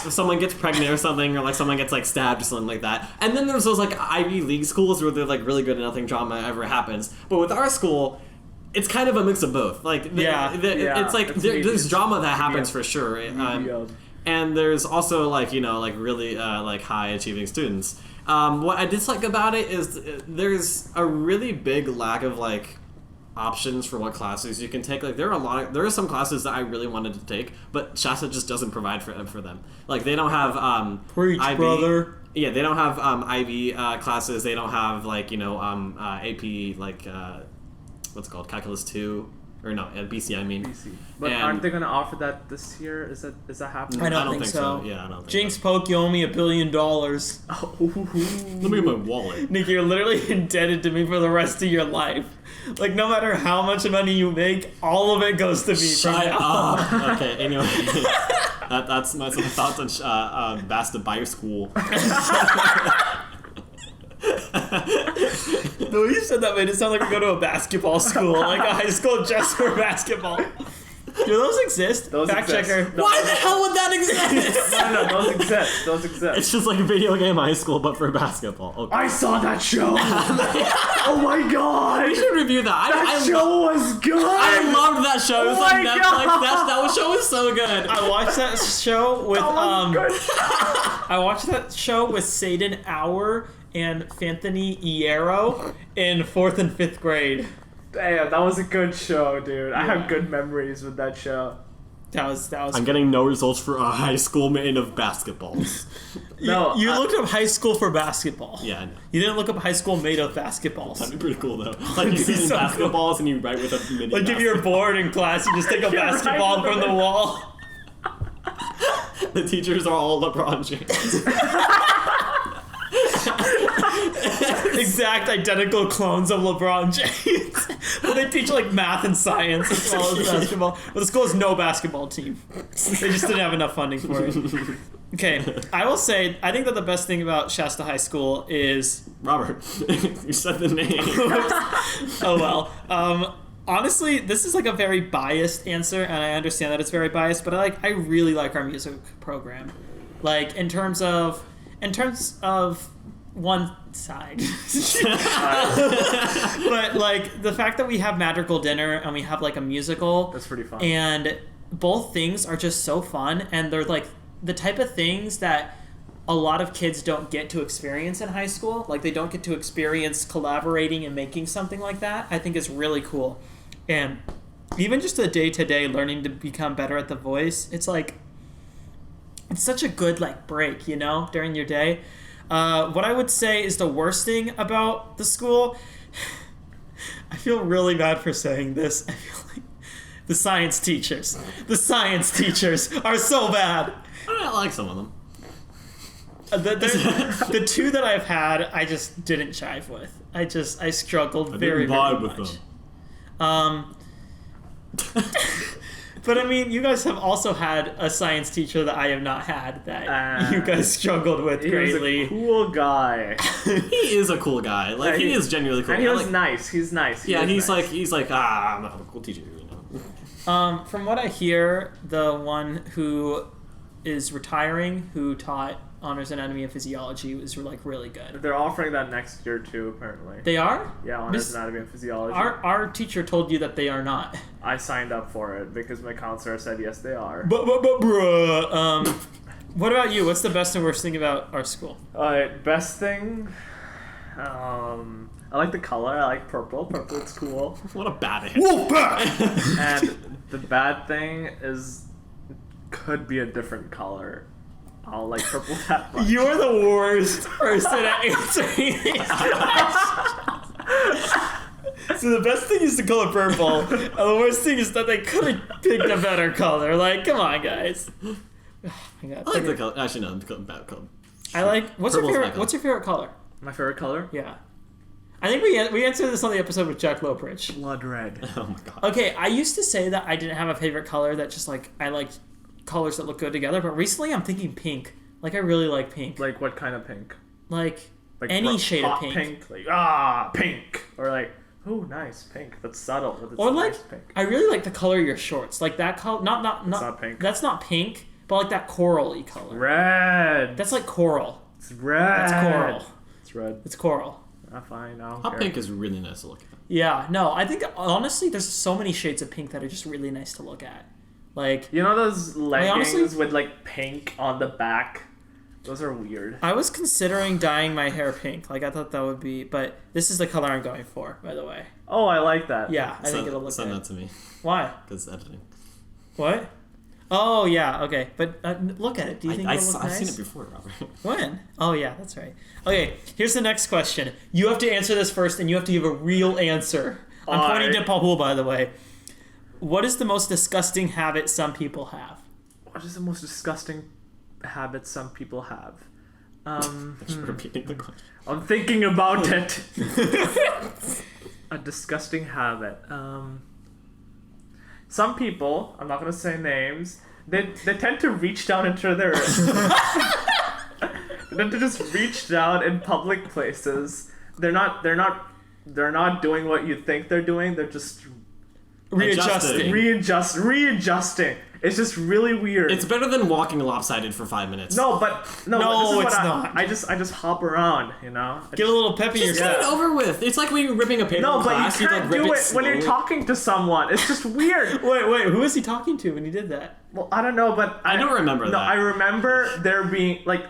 someone gets pregnant or something, or like someone gets like stabbed or something like that. And then there's those like Ivy League schools where they're like really good and nothing drama ever happens. But with our school, it's kind of a mix of both. Like it's like there's drama that happens for sure. And there's also like like really like high achieving students. What I dislike about it is there's a really big lack of like options for what classes you can take. Like there are some classes that I really wanted to take, but Shasta just doesn't provide for them. Like they don't have Preach, IB, brother. Yeah, they don't have IB classes. They don't have like AP like what's it called, Calculus 2 or no BC I mean. BC. But And- aren't they gonna offer that this year? Is that happening? I I don't don't think think so. so. Yeah, I don't think Jinx so. Poke, you owe me $1 billion. Let me get my wallet. Nick, you're literally indebted to me for the rest of your life. Like, no matter how much money you make, all of it goes to me. Shut from now on. up. Okay, anyway. That's my thoughts on Basta Buyer School. The way you said that made it sound like we go to a basketball school, like a high school just for basketball. Do those exist? Those Fact exist. checker. No. Why the hell would that exist? No, those exist. Those exist. It's just like a video game high school, but for basketball. Okay. I saw that show. Oh my god. We should review that. That show was good. I loved that show. It was Oh on my Netflix. God. That show was so good. I watched that show with Good. I watched that show with Saden Auer and Fanthony Iero in 4th and 5th grade. Damn, that was a good show, dude. I have good memories with that show. That was. I'm getting no results for a high school made of basketballs. You looked up high school for basketball. Yeah, I know. You didn't look up high school made of basketballs. That'd be pretty cool though. Like you sit in so basketballs and you write with a mini. Like if you're bored in class, you just take a You're basketball right. from the wall. The teachers are all LeBron James. Exact identical clones of LeBron James. But they teach like math and science as well as basketball. But the school has no basketball team. They just didn't have enough funding for it. Okay, I will say, I think that the best thing about Shasta High School is... Robert, you said the name. Oh well. Honestly, this is like a very biased answer, and I understand that it's very biased, but I really like our music program. Like in terms of one side. But like the fact that we have Magical Dinner and we have like a musical, That's pretty fun. and both things are just so fun, and they're like the type of things that a lot of kids don't get to experience in high school. Like they don't get to experience collaborating and making something like that. I think is really cool. And even just the day-to-day learning to become better at the voice, it's like it's such a good like break, you know, during your day. What I would say is the worst thing about the school, I feel really bad for saying this. I feel like the science teachers are so bad. I like some of them. The two that I've had, I just didn't jive with. I struggled very much. But I mean, you guys have also had a science teacher that I have not had that you guys struggled with greatly. He was a cool guy. He is a cool guy. Like, he is genuinely cool. And he was nice. He's nice. He's like, I'm a cool teacher, you know. From what I hear, the one who is retiring, who taught Honors Anatomy and Physiology, was like really good. They're offering that next year too, apparently. They are? Yeah, Honors Anatomy and Physiology. Our teacher told you that they are not. I signed up for it because my counselor said yes, they are. But bruh. What about you? What's the best and worst thing about our school? Best thing. I like the color. I like purple. Purple, it's cool. What a bad answer. Wolfpack! And the bad thing is, could be a different color. I'll like purple that much. You're the worst person at answering these questions. So the best thing is the color purple, and the worst thing is that they could have picked a better color. Like, come on, guys. Oh my God. I like the color. Actually, no, the bad color. I like. What's your favorite color? My favorite color? Yeah. I think we answered this on the episode with Jack Lowbridge. Blood red. Oh my God. Okay, I used to say that I didn't have a favorite color. That just like I liked colors that look good together. But recently, I'm thinking pink. Like I really like pink. Like what kind of pink? Like any shade of pink. Like pink. Or like, oh, nice pink. That's subtle. But it's Or like, nice pink. I really like the color of your shorts. Like that color. Not not pink. That's not pink. But like that coral-y color. Red. That's like coral. It's red. That's coral. It's red. It's coral. Fine. I don't Hot care. pink is really nice to look at. Yeah. No, I think honestly, there's so many shades of pink that are just really nice to look at. Like, you know those leggings honestly, with like pink on the back? Those are weird. I was considering dyeing my hair pink. Like I thought that would be, but this is the color I'm going for, by the way. Oh, I like that. Yeah, I think it'll look Send good. that to me. Why? Because editing. What? Oh yeah, okay. But look at it. Do you think it'll look nice? I've seen it before, Robert. When? Oh yeah, that's right. Okay, here's the next question. You have to answer this first, and you have to give a real answer. I'm pointing to Pahul, by the way. What is the most disgusting habit some people have? What is the most disgusting habit some people have? Thanks for repeating the question. I'm thinking about it. A disgusting habit. Some people, I'm not gonna say names, they tend to reach down into their they tend to just reach down in public places. They're not doing what you think they're doing. They're just Readjusting. Readjusting. It's just really weird. It's better than walking lopsided for 5 minutes. No, but it's not. I just hop around, you know. Give a little pep in your Just get it over with. It's like when you're ripping a paper No, in but class. you can't like, do rip it when you're slowly. talking to someone. It's just weird. Wait, who was he talking to when he did that? Well, I don't know, but I don't remember that. No, I remember there being like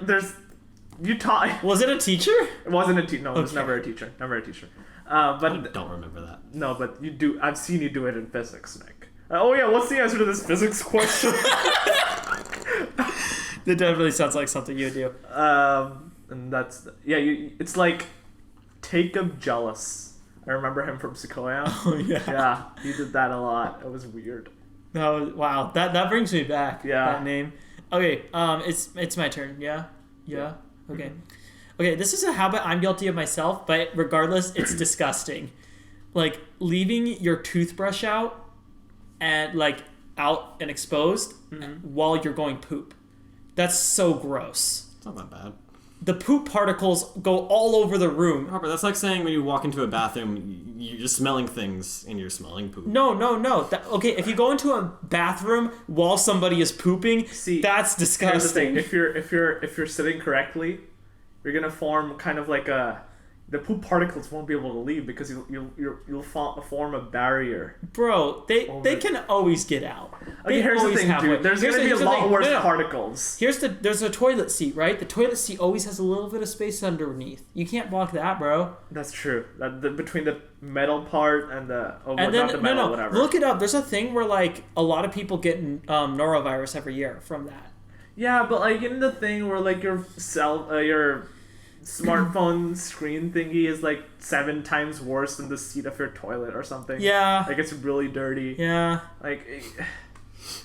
you taught. Was it a teacher? It wasn't a teacher. No, it was Okay. never a teacher. Never a teacher. I But don't remember that. no, but you do. I've seen you do it in physics, Nick. Oh yeah, what's the answer to this physics question? That definitely sounds like something you would do. And that's it's like Jacob Jealous. I remember him from Sequoia. Oh yeah. Yeah, he did that a lot. It was weird. Wow. That brings me back. Yeah. That name. Okay. It's my turn. Yeah. Yeah. Okay. Okay. This is a habit I'm guilty of myself, but regardless, it's disgusting. Like leaving your toothbrush out and like out and exposed while you're going poop. That's so gross. It's not that bad. The poop particles go all over the room. Robert, that's like saying when you walk into a bathroom, you're just smelling things and you're smelling poop. No. Okay, if you go into a bathroom while somebody is pooping, that's disgusting. Here's the thing. If you're sitting correctly, you're gonna form kind of like the poop particles won't be able to leave because you'll form a barrier. Bro, they can always get out. Okay, here's the thing, dude. There's gonna be a lot worse particles. There's a toilet seat, right? The toilet seat always has a little bit of space underneath. You can't block that, bro. That's true. Between the metal part and whatever. Look it up. There's a thing where like a lot of people get norovirus every year from that. Yeah, but like in the thing where like your smartphone screen thingy is like 7 times worse than the seat of your toilet or something. Yeah. Like it's really dirty. Yeah. Like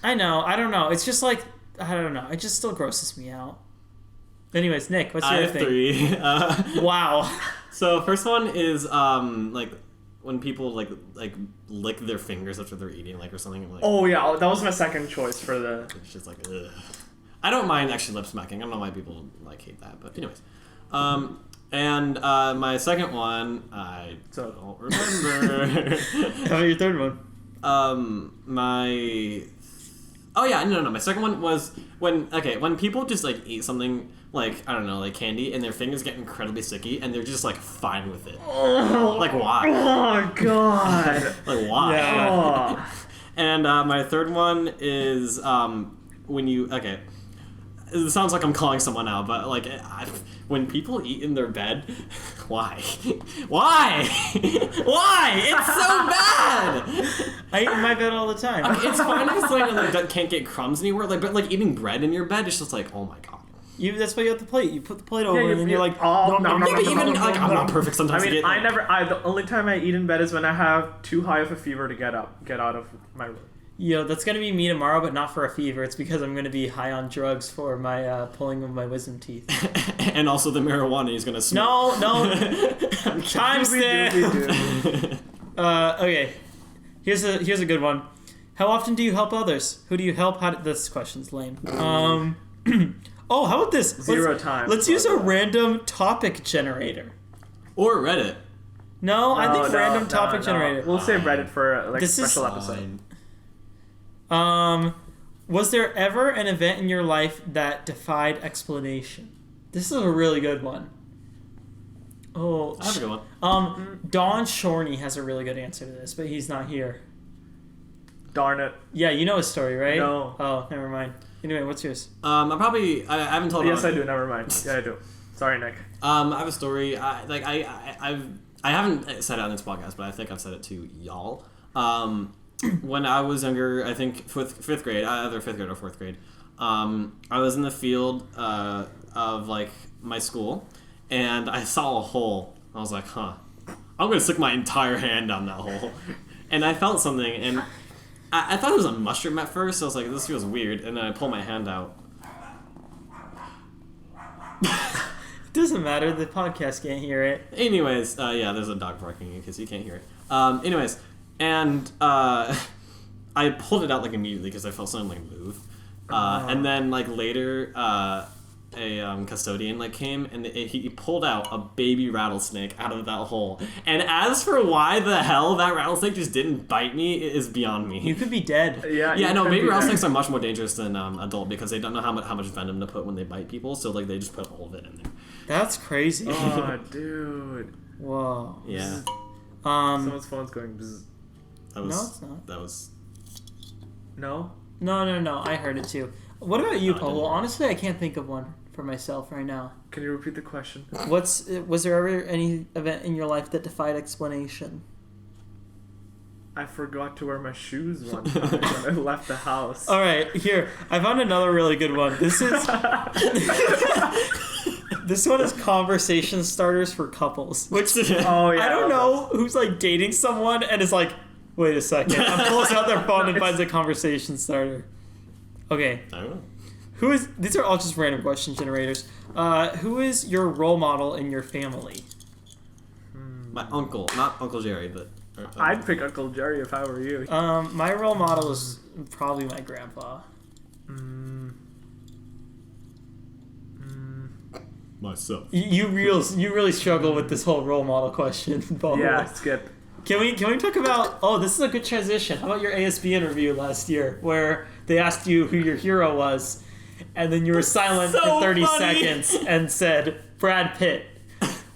I know. I don't know. It's just like I don't know. It just still grosses me out. Anyways, Nick, what's I your have thing? 3. Wow. So first one is like when people like lick their fingers after they're eating, like, or something. Like, Oh yeah, that was my second choice for the. it's just like, ugh. I don't mind actually lip smacking. I don't know why people like hate that, but anyways. And my second one, I don't remember. How about your third one? My my second one was when people just like eat something like, I don't know, like candy, and their fingers get incredibly sticky and they're just like fine with it. Like, why? Oh god. Like, why? Yeah. Oh. And my third one is when you it sounds like I'm calling someone out, but like when people eat in their bed, why? Why? Why? It's so bad. I eat in my bed all the time. Okay, it's fine if it's something that can't get crumbs anywhere, like, but like eating bread in your bed, it's just like, oh my god. That's why you have the plate. You put the plate over, and then you're like, oh, no, Yeah, but even like I'm not perfect sometimes. I mean, to get, the only time I eat in bed is when I have too high of a fever to get out of my room. that's gonna be me tomorrow, but not for a fever. It's because I'm gonna be high on drugs for my pulling of my wisdom teeth. and also the marijuana is gonna smoke. No. Time stamp. Okay. Here's a good one. How often do you help others? Who do you help? This question's lame. Oh, how about this? Zero times. Let's use a random topic generator. Or Reddit. No, I think random topic generator. We'll save Reddit for like This a is special episode. Was there ever an event in your life that defied explanation? This is a really good one. Oh, I have a good one. Don Shorney has a really good answer to this, but he's not here. Darn it. Yeah, you know his story, right? No. Oh, never mind. Anyway, what's yours? I haven't told. Yes, I do. Never mind. Yeah, I do. Sorry, Nick. I have a story. I haven't said it on this podcast, but I think I've said it to y'all. When I was younger, I think fifth grade, either fifth grade or fourth grade, I was in the field of like my school, and I saw a hole. I was like, I'm gonna stick my entire hand down that hole, and I felt something, and I thought it was a mushroom at first. So I was like, this feels weird, and then I pull my hand out. It doesn't matter. The podcast can't hear it. Anyways, there's a dog barking because you can't hear it. Anyways, and I pulled it out like immediately because I felt something like move. And then like later, a custodian like came and he pulled out a baby rattlesnake out of that hole. And as for why the hell that rattlesnake just didn't bite me, it is beyond me. You could be dead. Yeah, no, baby rattlesnakes are much more dangerous than adult because they don't know how much venom to put when they bite people. So like they just put all of it in there. That's crazy. Oh, dude. Whoa. Yeah. Someone's phone's going bzz. That was, No, it's not. That was. No? No. I heard it too. What about you, No, I Paul? didn't. Well, honestly, I can't think of one for myself right now. Can you repeat the question? Was there ever any event in your life that defied explanation? I forgot to wear my shoes one time when I left the house. All right, here. I found another really good one. This is this one is conversation starters for couples. Which Oh, yeah. I don't know who's like dating someone and is like, wait a second, and pulls out their phone and finds a conversation starter. Okay. I don't know. These are all just random question generators. Who is your role model in your family? My uncle, not Uncle Jerry, but. I'd pick Uncle Jerry if I were you. My role model is probably my grandpa. Myself. You really struggle with this whole role model question, Paul. Yeah, skip. Can we talk about? Oh, this is a good transition. How about your ASB interview last year, where they asked you who your hero was, and then you were silent so for 30 funny. seconds and said Brad Pitt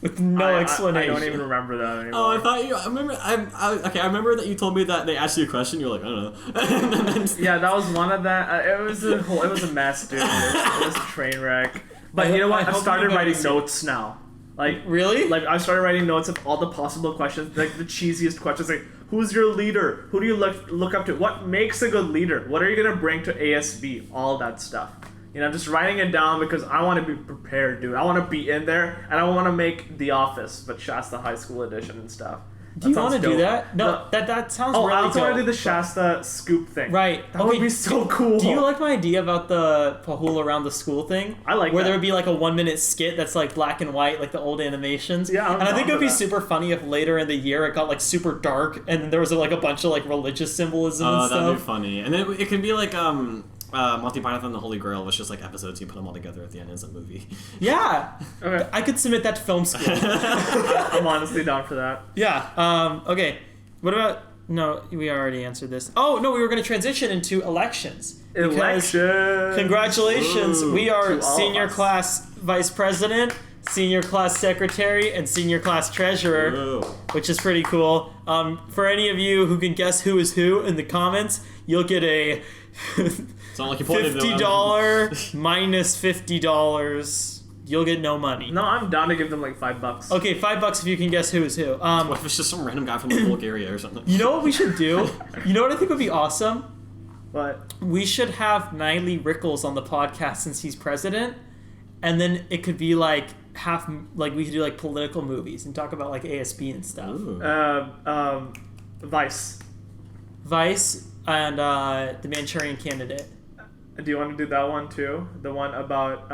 with no explanation. I don't even remember that anymore. Oh, I thought you. I remember. I remember that you told me that they asked you a question. You were like, I don't know. Yeah, that was one of that. It was a mess, dude. It was a train wreck. But you know what? I I've hope started you writing guys- notes now. Like Really? Like I started writing notes of all the possible questions, like the cheesiest questions, like who's your leader? Who do you look up to? What makes a good leader? What are you gonna bring to ASB? All that stuff. You know, just writing it down because I want to be prepared, dude. I want to be in there, and I want to make The Office, but Shasta High School edition and stuff. Do you want to sounds do dope. that? No, that sounds Oh, really I also want to dope. do the Shasta scoop thing. Right. That would be so cool. Do you like my idea about the Pahul around the school thing? I like where that. there would be like a 1 minute skit that's like black and white, like the old animations. Yeah, I'm and I think it down would be for that. super funny if later in the year it got like super dark and then there was like a bunch of like religious symbolism and Oh, stuff. that'd be funny. And then it could be like Monty Python and the Holy Grail was just like episodes, you put them all together at the end as a movie. Yeah. Okay. I could submit that to film school. I'm honestly down for that. Yeah. Okay. What about... No, we already answered this. Oh, no, we were going to transition into elections. Because Election. Congratulations. Ooh, We to are all senior of us. class vice president, senior class secretary, and senior class treasurer, Ooh. which is pretty cool. For any of you who can guess who is who in the comments, you'll get a It's not like you pointed to them. $50 minus $50. You'll get no money. No, I'm down to give them like $5. Okay, $5 if you can guess who is who. What if it's just some random guy from like Bulgaria or something? You know what we should do? You know what I think would be awesome? But We should have Niley Rickles on the podcast since he's president, and then it could be like we could do like political movies and talk about like ASB and stuff. Ooh. Vice. Vice and the Manchurian Candidate. Do you want to do that one too? The one about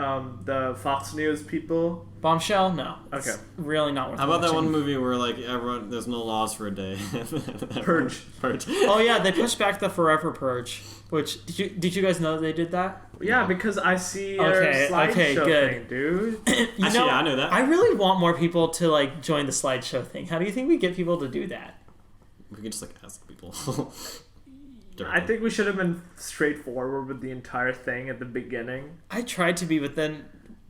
the Fox News people? Bombshell? No. It's Okay. really not worth How about that watching. one movie where like everyone there's no laws for a day? Purge. Purge. Oh yeah, they pushed back the Forever Purge. Which did you guys know they did that? Yeah, because I see your Okay, okay, slideshow good. thing, dude. You Actually, yeah, I know that. I really want more people to like join the slideshow thing. How do you think we get people to do that? We could just like ask people. I think we should have been straightforward with the entire thing at the beginning. I tried to be, but then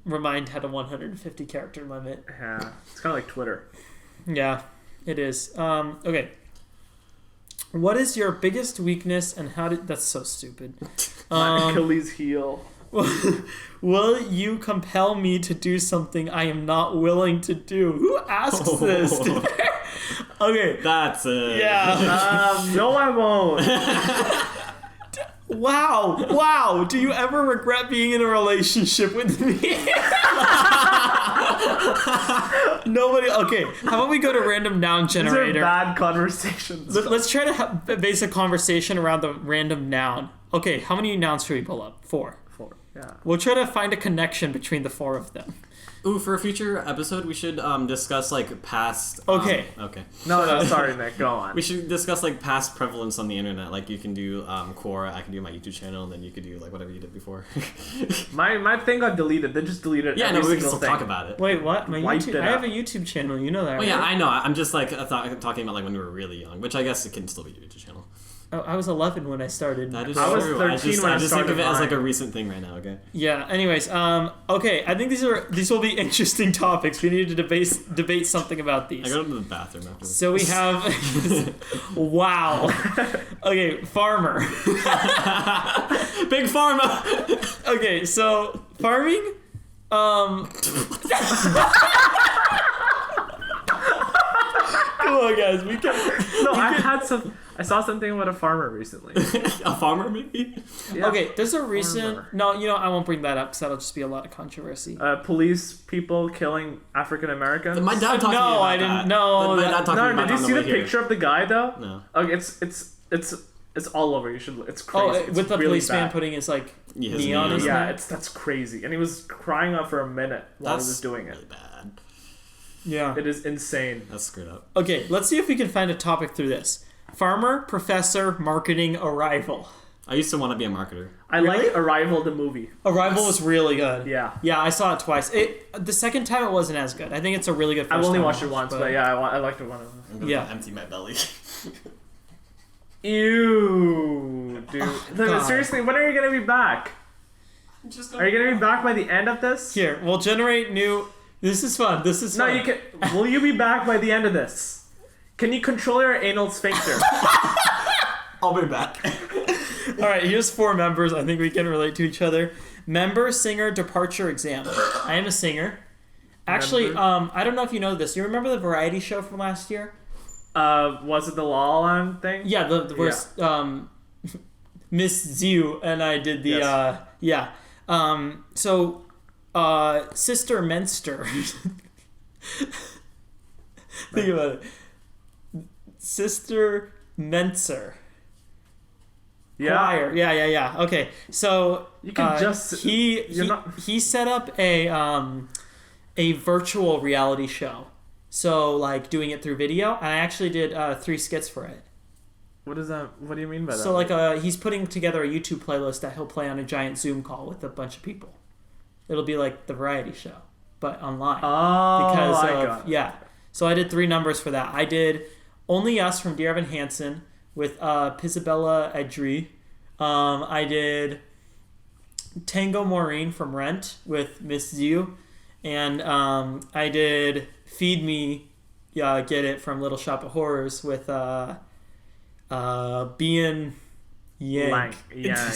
Remind had a 150 character limit. Yeah, it's kind of like Twitter. Yeah, it is. Okay. What is your biggest weakness and how did... That's so stupid. My Achilles heel. Will you compel me to do something I am not willing to do? Who asks this? Okay. That's it. Yeah. No, I won't. Wow. Do you ever regret being in a relationship with me? Nobody. Okay. How about we go to random noun These are generator? bad conversations. Let's try to base a conversation around the random noun. Okay. How many nouns should we pull up? 4. Yeah. We'll try to find a connection between the 4 of them. Ooh, for a future episode, we should discuss like past. Okay. Okay. No, sorry, Nick. Go on. We should discuss like past prevalence on the internet. Like you can do Quora, I can do my YouTube channel, and then you could do like whatever you did before. My thing got deleted. They just deleted Yeah, every no, we can single still thing. talk about it. Wait, what? My Wiped YouTube. it I have out. a YouTube channel. You know that, Oh right? yeah, I know. I'm just like talking about like when we were really young, which I guess it can still be your YouTube channel. Oh, I was 11 when I started. That is I was true. 13 I just, when I I just think of it started as like a mine. recent thing right now. Okay. Yeah. Anyways, okay. I think these will be interesting topics. We need to debate something about I these. go to the bathroom after this. So we have. Wow. Okay, farmer. Big Pharma. Okay, so farming. Come on, guys. We can. No, I saw something about a farmer recently. A farmer maybe. Yeah. Okay, there's a recent. Farmer. No, I won't bring that up because that'll just be a lot of controversy. Police people killing African Americans. My dad talked to me No, about I didn't that. know My that- dad talked to me No, about did you that on see the way here. picture of the guy though? No. Okay, it's all over. You should. It's crazy. Oh, It's with the really policeman bad. putting his like Yeah, his neon. neon. in Yeah, there. that's crazy, and he was crying out for a minute while That's he was doing it. really bad. Yeah. It is insane. That's screwed up. Okay, let's see if we can find a topic through this. Farmer, professor, marketing, arrival. I used to want to be a marketer. I Really? like Arrival the movie. Arrival was really good. Yeah. Yeah, I saw it twice. The second time it wasn't as good. I think it's a really good first I've only time watched it watch, once, but yeah, I liked it one of them. I'm gonna Yeah. empty my belly. Ew, dude. Look, God. seriously, when are you gonna be back? Just Are you gonna be back by the end of this? Here, we'll generate new... This is fun. This is No, fun. you can. Will you be back by the end of this? Can you control your anal sphincter? I'll be back. All right, here's 4 members. I think we can relate to each other. Member, singer, departure, exam. I am a singer. Actually, Member. I don't know if you know this. You remember the variety show from last year? Was it the La La Land thing? Yeah, the worst. Miss Ziu and I did the Yes. So Sister Menster. Think about it. Sister Menser. Yeah. Choir. Yeah. Okay, so You can he set up a virtual reality show. So like doing it through video, and I actually did 3 skits for it. What is that? What do you mean by that? So like he's putting together a YouTube playlist that he'll play on a giant Zoom call with a bunch of people. It'll be like the variety show, but online. Yeah. So I did 3 numbers for that. I did Only Us from Dear Evan Hansen with Pisabella Edry. I did Tango Maureen from Rent with Miss Zhu. And I did Feed Me, Get It from Little Shop of Horrors with Being Yank. Yeah.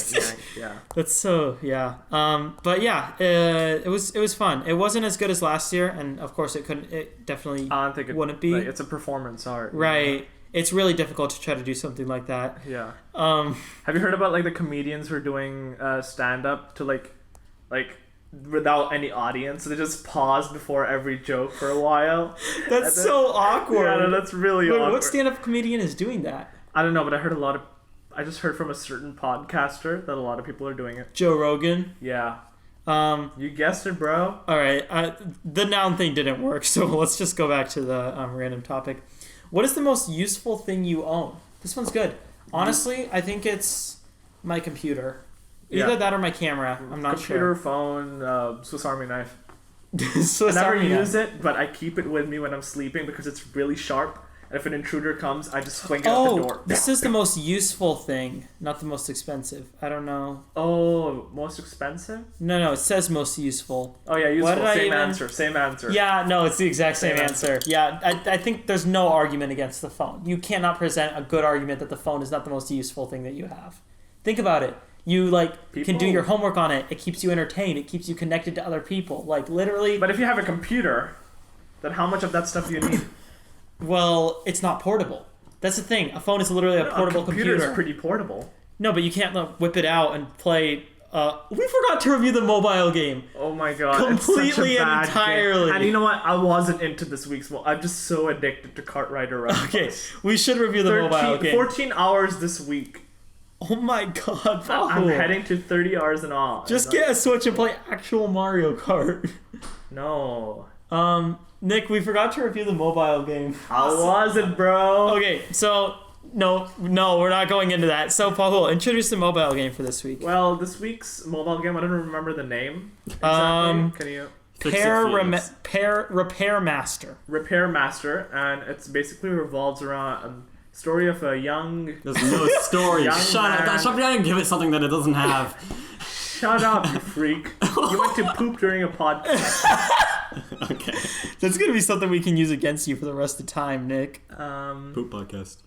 That's so, yeah. But yeah, it was fun. It wasn't as good as last year, and of course it definitely I don't think wouldn't be. Like, it's a performance art. Right. Know? It's really difficult to try to do something like that. Yeah. Have you heard about like the comedians who are doing stand up to like without any audience? They just pause before every joke for a while. That's so awkward. Yeah, no, that's really awkward. What stand-up comedian is doing that? I don't know, but I just heard from a certain podcaster that a lot of people are doing it. Joe Rogan. Yeah. You guessed it, bro. All right. The noun thing didn't work, so let's just go back to the random topic. What is the most useful thing you own? This one's good. Honestly, I think it's my computer. Either that or my camera. I'm not Computer, sure. phone, Swiss Army knife. Swiss I never Army use knife. it, but I keep it with me when I'm sleeping because it's really sharp. And if an intruder comes, I just fling it out the door. This is the most useful thing, not the most expensive. I don't know. Oh, most expensive? No, it says most useful. Oh yeah, useful. Same answer. Yeah, no, it's the exact same answer. Yeah, I think there's no argument against the phone. You cannot present a good argument that the phone is not the most useful thing that you have. Think about it. You can do your homework on it. It keeps you entertained. It keeps you connected to other people. Like literally. But if you have a computer, then how much of that stuff do you need? Well, it's not portable. That's the thing. A phone is literally a portable computer. A computer is pretty portable. No, but you can't whip it out and play. We forgot to review the mobile game. Oh my god! Completely it's such a bad and entirely. Game. And you know what? I wasn't into this week's. I'm just so addicted to Cartwright Run. Okay, we should review the mobile game. 14 hours this week. Oh my god! I'm heading to 30 hours and all. Just get a Switch and play actual Mario Kart. No. Nick, we forgot to review the mobile game. How was it, bro? Okay, so no, we're not going into that. So Paul, introduce the mobile game for this week. Well, this week's mobile game, I don't remember the name. Exactly. Can you? Repair Master. Repair Master, and it's basically revolves around a story of a young. There's no story. Shut up! Stop trying to give it something that it doesn't have. Shut up, you freak! You went to poop during a podcast. Okay. That's gonna be something we can use against you for the rest of the time, Nick. Poop podcast.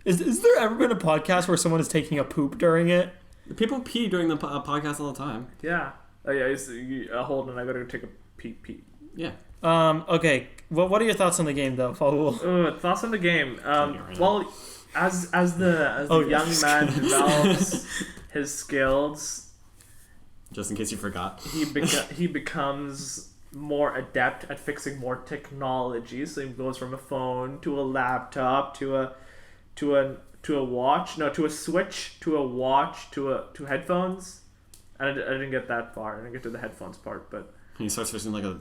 Is there ever been a podcast where someone is taking a poop during it? People pee during the podcast all the time. Yeah. Oh yeah. Hold on, I gotta take a pee. Yeah. Okay. What are your thoughts on the game, though, Paul? Thoughts on the game. Well, as the young man develops his skills. Just in case you forgot. He becomes more adept at fixing more technology. So he goes from a phone to a laptop to a watch, to a Switch, to a watch, to headphones. And I didn't get that far. I didn't get to the headphones part, but he starts fixing like a.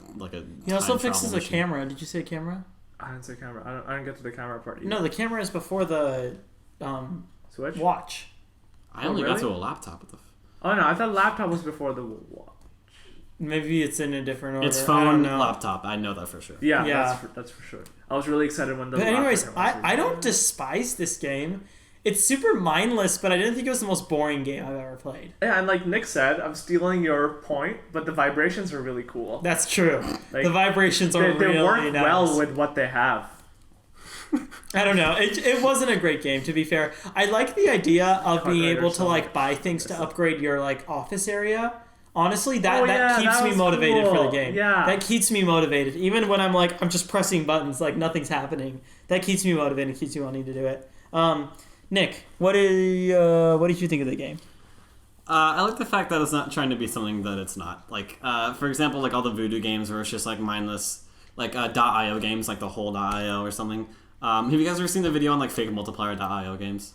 He also fixes a camera. Did you say camera? I didn't say camera. I didn't get to the camera part either. No, the camera is before the Switch watch. I only got to a laptop with the. Oh no, I thought laptop was before the watch. Maybe it's in a different order. It's phone, laptop. I know that for sure. Yeah. That's for sure. I was really excited when the. But anyways, I don't despise this game. It's super mindless, but I didn't think it was the most boring game I've ever played. Yeah, and like Nick said, I'm stealing your point, but the vibrations are really cool. That's true. Like, the vibrations are really they work nice. well with what they have. I don't know. It wasn't a great game, to be fair. I like the idea of being able to buy things to upgrade your office area. Honestly, that keeps me motivated for the game. Yeah. That keeps me motivated. Even when I'm I'm just pressing buttons, nothing's happening. That keeps me motivated and keeps me wanting to do it. Nick, what did you think of the game? I like the fact that it's not trying to be something that it's not. For example, all the Voodoo games where it's just mindless, .io games, like the whole.io or something. Have you guys ever seen the video on like fake multiplier.io games?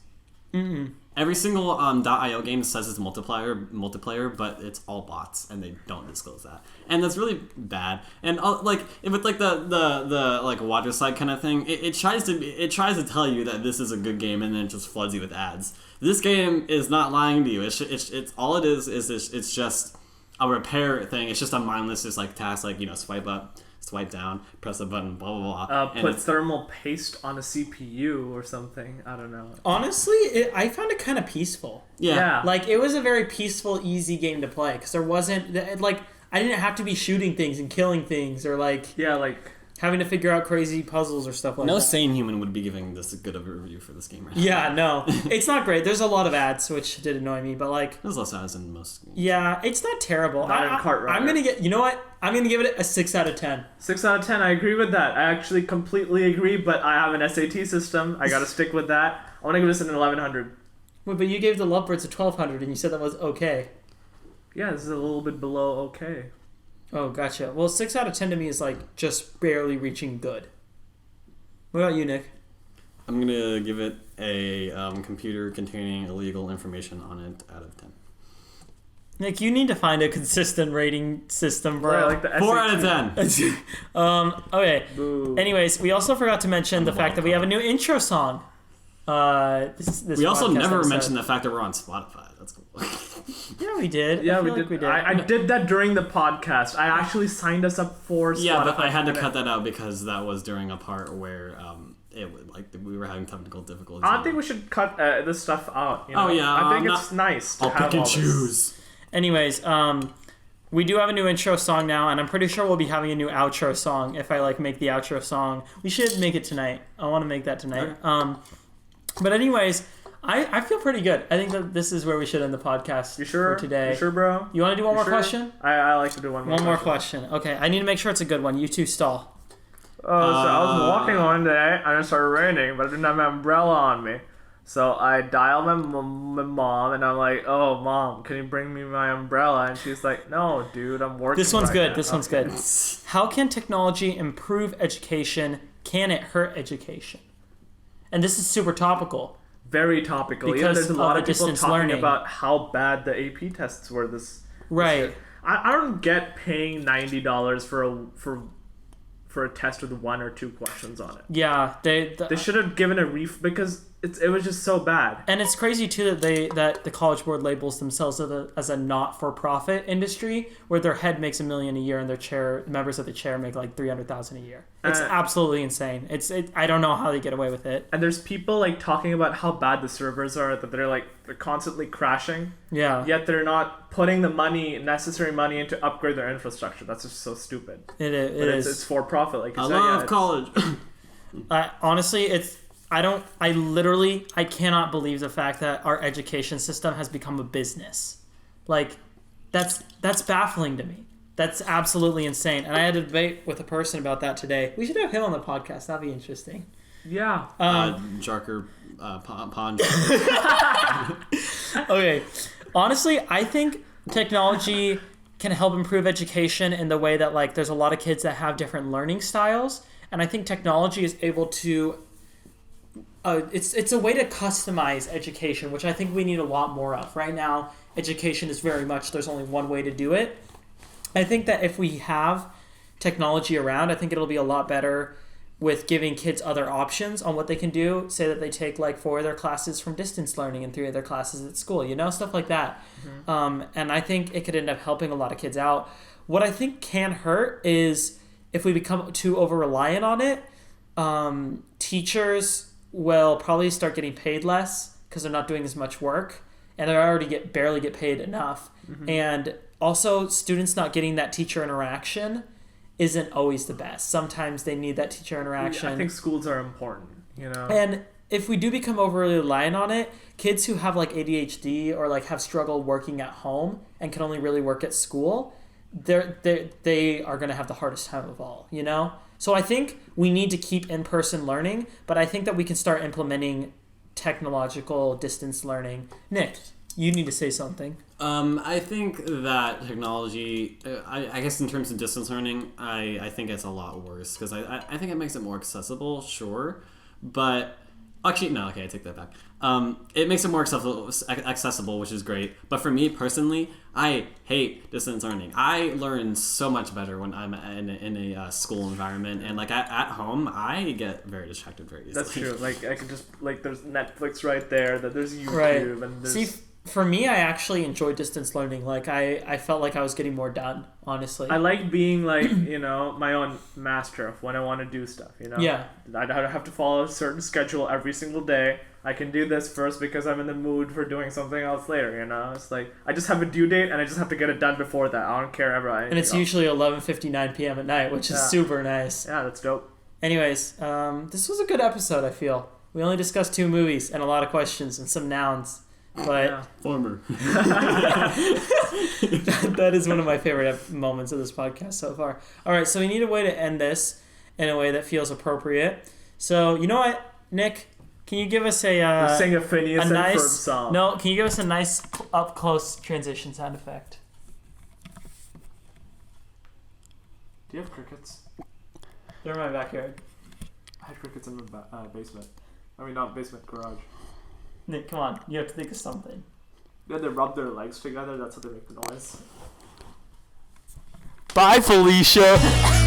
Every single .io game says it's multiplayer, but it's all bots, and they don't disclose that, and that's really bad. And like with like the like water slide kind of thing, it tries to tell you that this is a good game, and then it just floods you with ads. This game is not lying to you. It's all it is it's just a repair thing. It's just a mindless just like task, like swipe up, swipe down, press a button, blah blah blah. Put thermal paste on a CPU or something. I don't know. Honestly, I found it kind of peaceful. Yeah. Like, it was a very peaceful, easy game to play, because there wasn't, like, I didn't have to be shooting things and killing things, or like having to figure out crazy puzzles or stuff like that. No sane human would be giving this a good of a review for this game right now. Yeah, no. It's not great. There's a lot of ads, which did annoy me, but like... There's less ads in most games. Yeah, it's not terrible. Not in Kart Rider. I'm going to get... You know what? I'm going to give it a 6 out of 10. 6 out of 10, I agree with that. I actually completely agree, but I have an SAT system. I gotta stick with that. I want to give this an 1100. Wait, but you gave the Lovebirds a 1200, and you said that was okay. Yeah, this is a little bit below okay. Oh, gotcha. Well, 6 out of 10 to me is like just barely reaching good. What about you, Nick? I'm going to give it a computer containing illegal information on it out of 10. Nick, you need to find a consistent rating system, bro. Yeah, like the 4 out of 10. Okay. Boo. Anyways, we also forgot to mention the fact that we have a new intro song. This We also podcast never episode. mentioned the fact that we're on Spotify. That's cool. Yeah, we did. Yeah, I we feel did. like we did. I did that during the podcast. I actually signed us up for Spotify. Yeah, but I had to cut that out because that was during a part where it was like we were having technical difficulties. I don't think we should cut this stuff out. Oh, yeah, I think I'm it's nice to I'll have pick and all this. choose. Anyways, we do have a new intro song now, and I'm pretty sure we'll be having a new outro song if I like make the outro song. We should make it tonight. I want to make that tonight. Okay. But anyways, I feel pretty good. I think that this is where we should end the podcast You sure? for today. You sure, bro? You want to do one You more sure? question? I like to do one more. One more question. Okay, I need to make sure it's a good one. You two stall. Oh, so I was walking one day and it started raining, but I didn't have my umbrella on me. So I dialed my mom and I'm like, "Oh, mom, can you bring me my umbrella?" And she's like, "No, dude, I'm working." This one's right good. now." This one's good. How can technology improve education? Can it hurt education? And this is super topical. Very topical. Because There's a of lot the of people distance talking learning. about how bad the AP tests were this Right. year. I don't get paying $90 for a test with 1 or 2 questions on it. Yeah, They should have given a because it was just so bad. and it's crazy too that the College Board labels themselves as a not-for-profit industry where their head makes $1 million a year and their members of the chair make like $300,000 a year. It's absolutely insane. I don't know how they get away with it. And there's people like talking about how bad the servers are, that they're constantly crashing. Yeah, Yet they're not putting the necessary money in to upgrade their infrastructure. That's just so stupid. it But is. it's for profit, like you I said. love college. Honestly, I cannot believe the fact that our education system has become a business. Like, that's baffling to me. That's absolutely insane. And I had a debate with a person about that today. We should have him on the podcast. That'd be interesting. Yeah. Jarker Pond. Okay. Honestly, I think technology can help improve education in the way that, like, there's a lot of kids that have different learning styles. And I think technology is able to... it's a way to customize education, which I think we need a lot more of. Right now, education is very much, there's only one way to do it. I think that if we have technology around, I think it'll be a lot better with giving kids other options on what they can do. Say that they take like 4 of their classes from distance learning and 3 of their classes at school, stuff like that. Mm-hmm. And I think it could end up helping a lot of kids out. What I think can hurt is if we become too over-reliant on it, teachers will probably start getting paid less because they're not doing as much work and they already barely get paid enough. Mm-hmm. And also, students not getting that teacher interaction isn't always the best. Sometimes they need that teacher interaction. I think schools are important, And if we do become overly reliant on it, kids who have like ADHD or like have struggled working at home and can only really work at school, they are going to have the hardest time of all, So I think we need to keep in-person learning, but I think that we can start implementing technological distance learning. Nick, you need to say something. I think that technology, I guess in terms of distance learning, I think it's a lot worse because I think it makes it more accessible, sure, but actually, no, okay, I take that back. It makes it more accessible, which is great. But for me personally, I hate distance learning. I learn so much better when I'm in a school environment, and like at home, I get very distracted very easily. That's true. Like I could just there's Netflix right there. That there's YouTube Right. and there's. See, for me, I actually enjoy distance learning. Like I felt like I was getting more done, honestly. I like being like my own master of when I want to do stuff. Yeah. I don't have to follow a certain schedule every single day. I can do this first because I'm in the mood for doing something else later. It's like I just have a due date and I just have to get it done before that. I don't care ever. And it's usually 11:59 p.m. at night, which is super nice. Yeah, that's dope. Anyways, this was a good episode, I feel. We only discussed 2 movies and a lot of questions and some nouns. But Former. that is one of my favorite moments of this podcast so far. All right, so we need a way to end this in a way that feels appropriate. So, you know what, Nick? Can you give us Sing a Phineas and Ferb song. No, can you give us a nice up-close transition sound effect? Do you have crickets? They're in my backyard. I had crickets in the basement. I mean, not basement, garage. Nick, come on. You have to think of something. Yeah, they rub their legs together. That's how they make the noise. Bye, Felicia!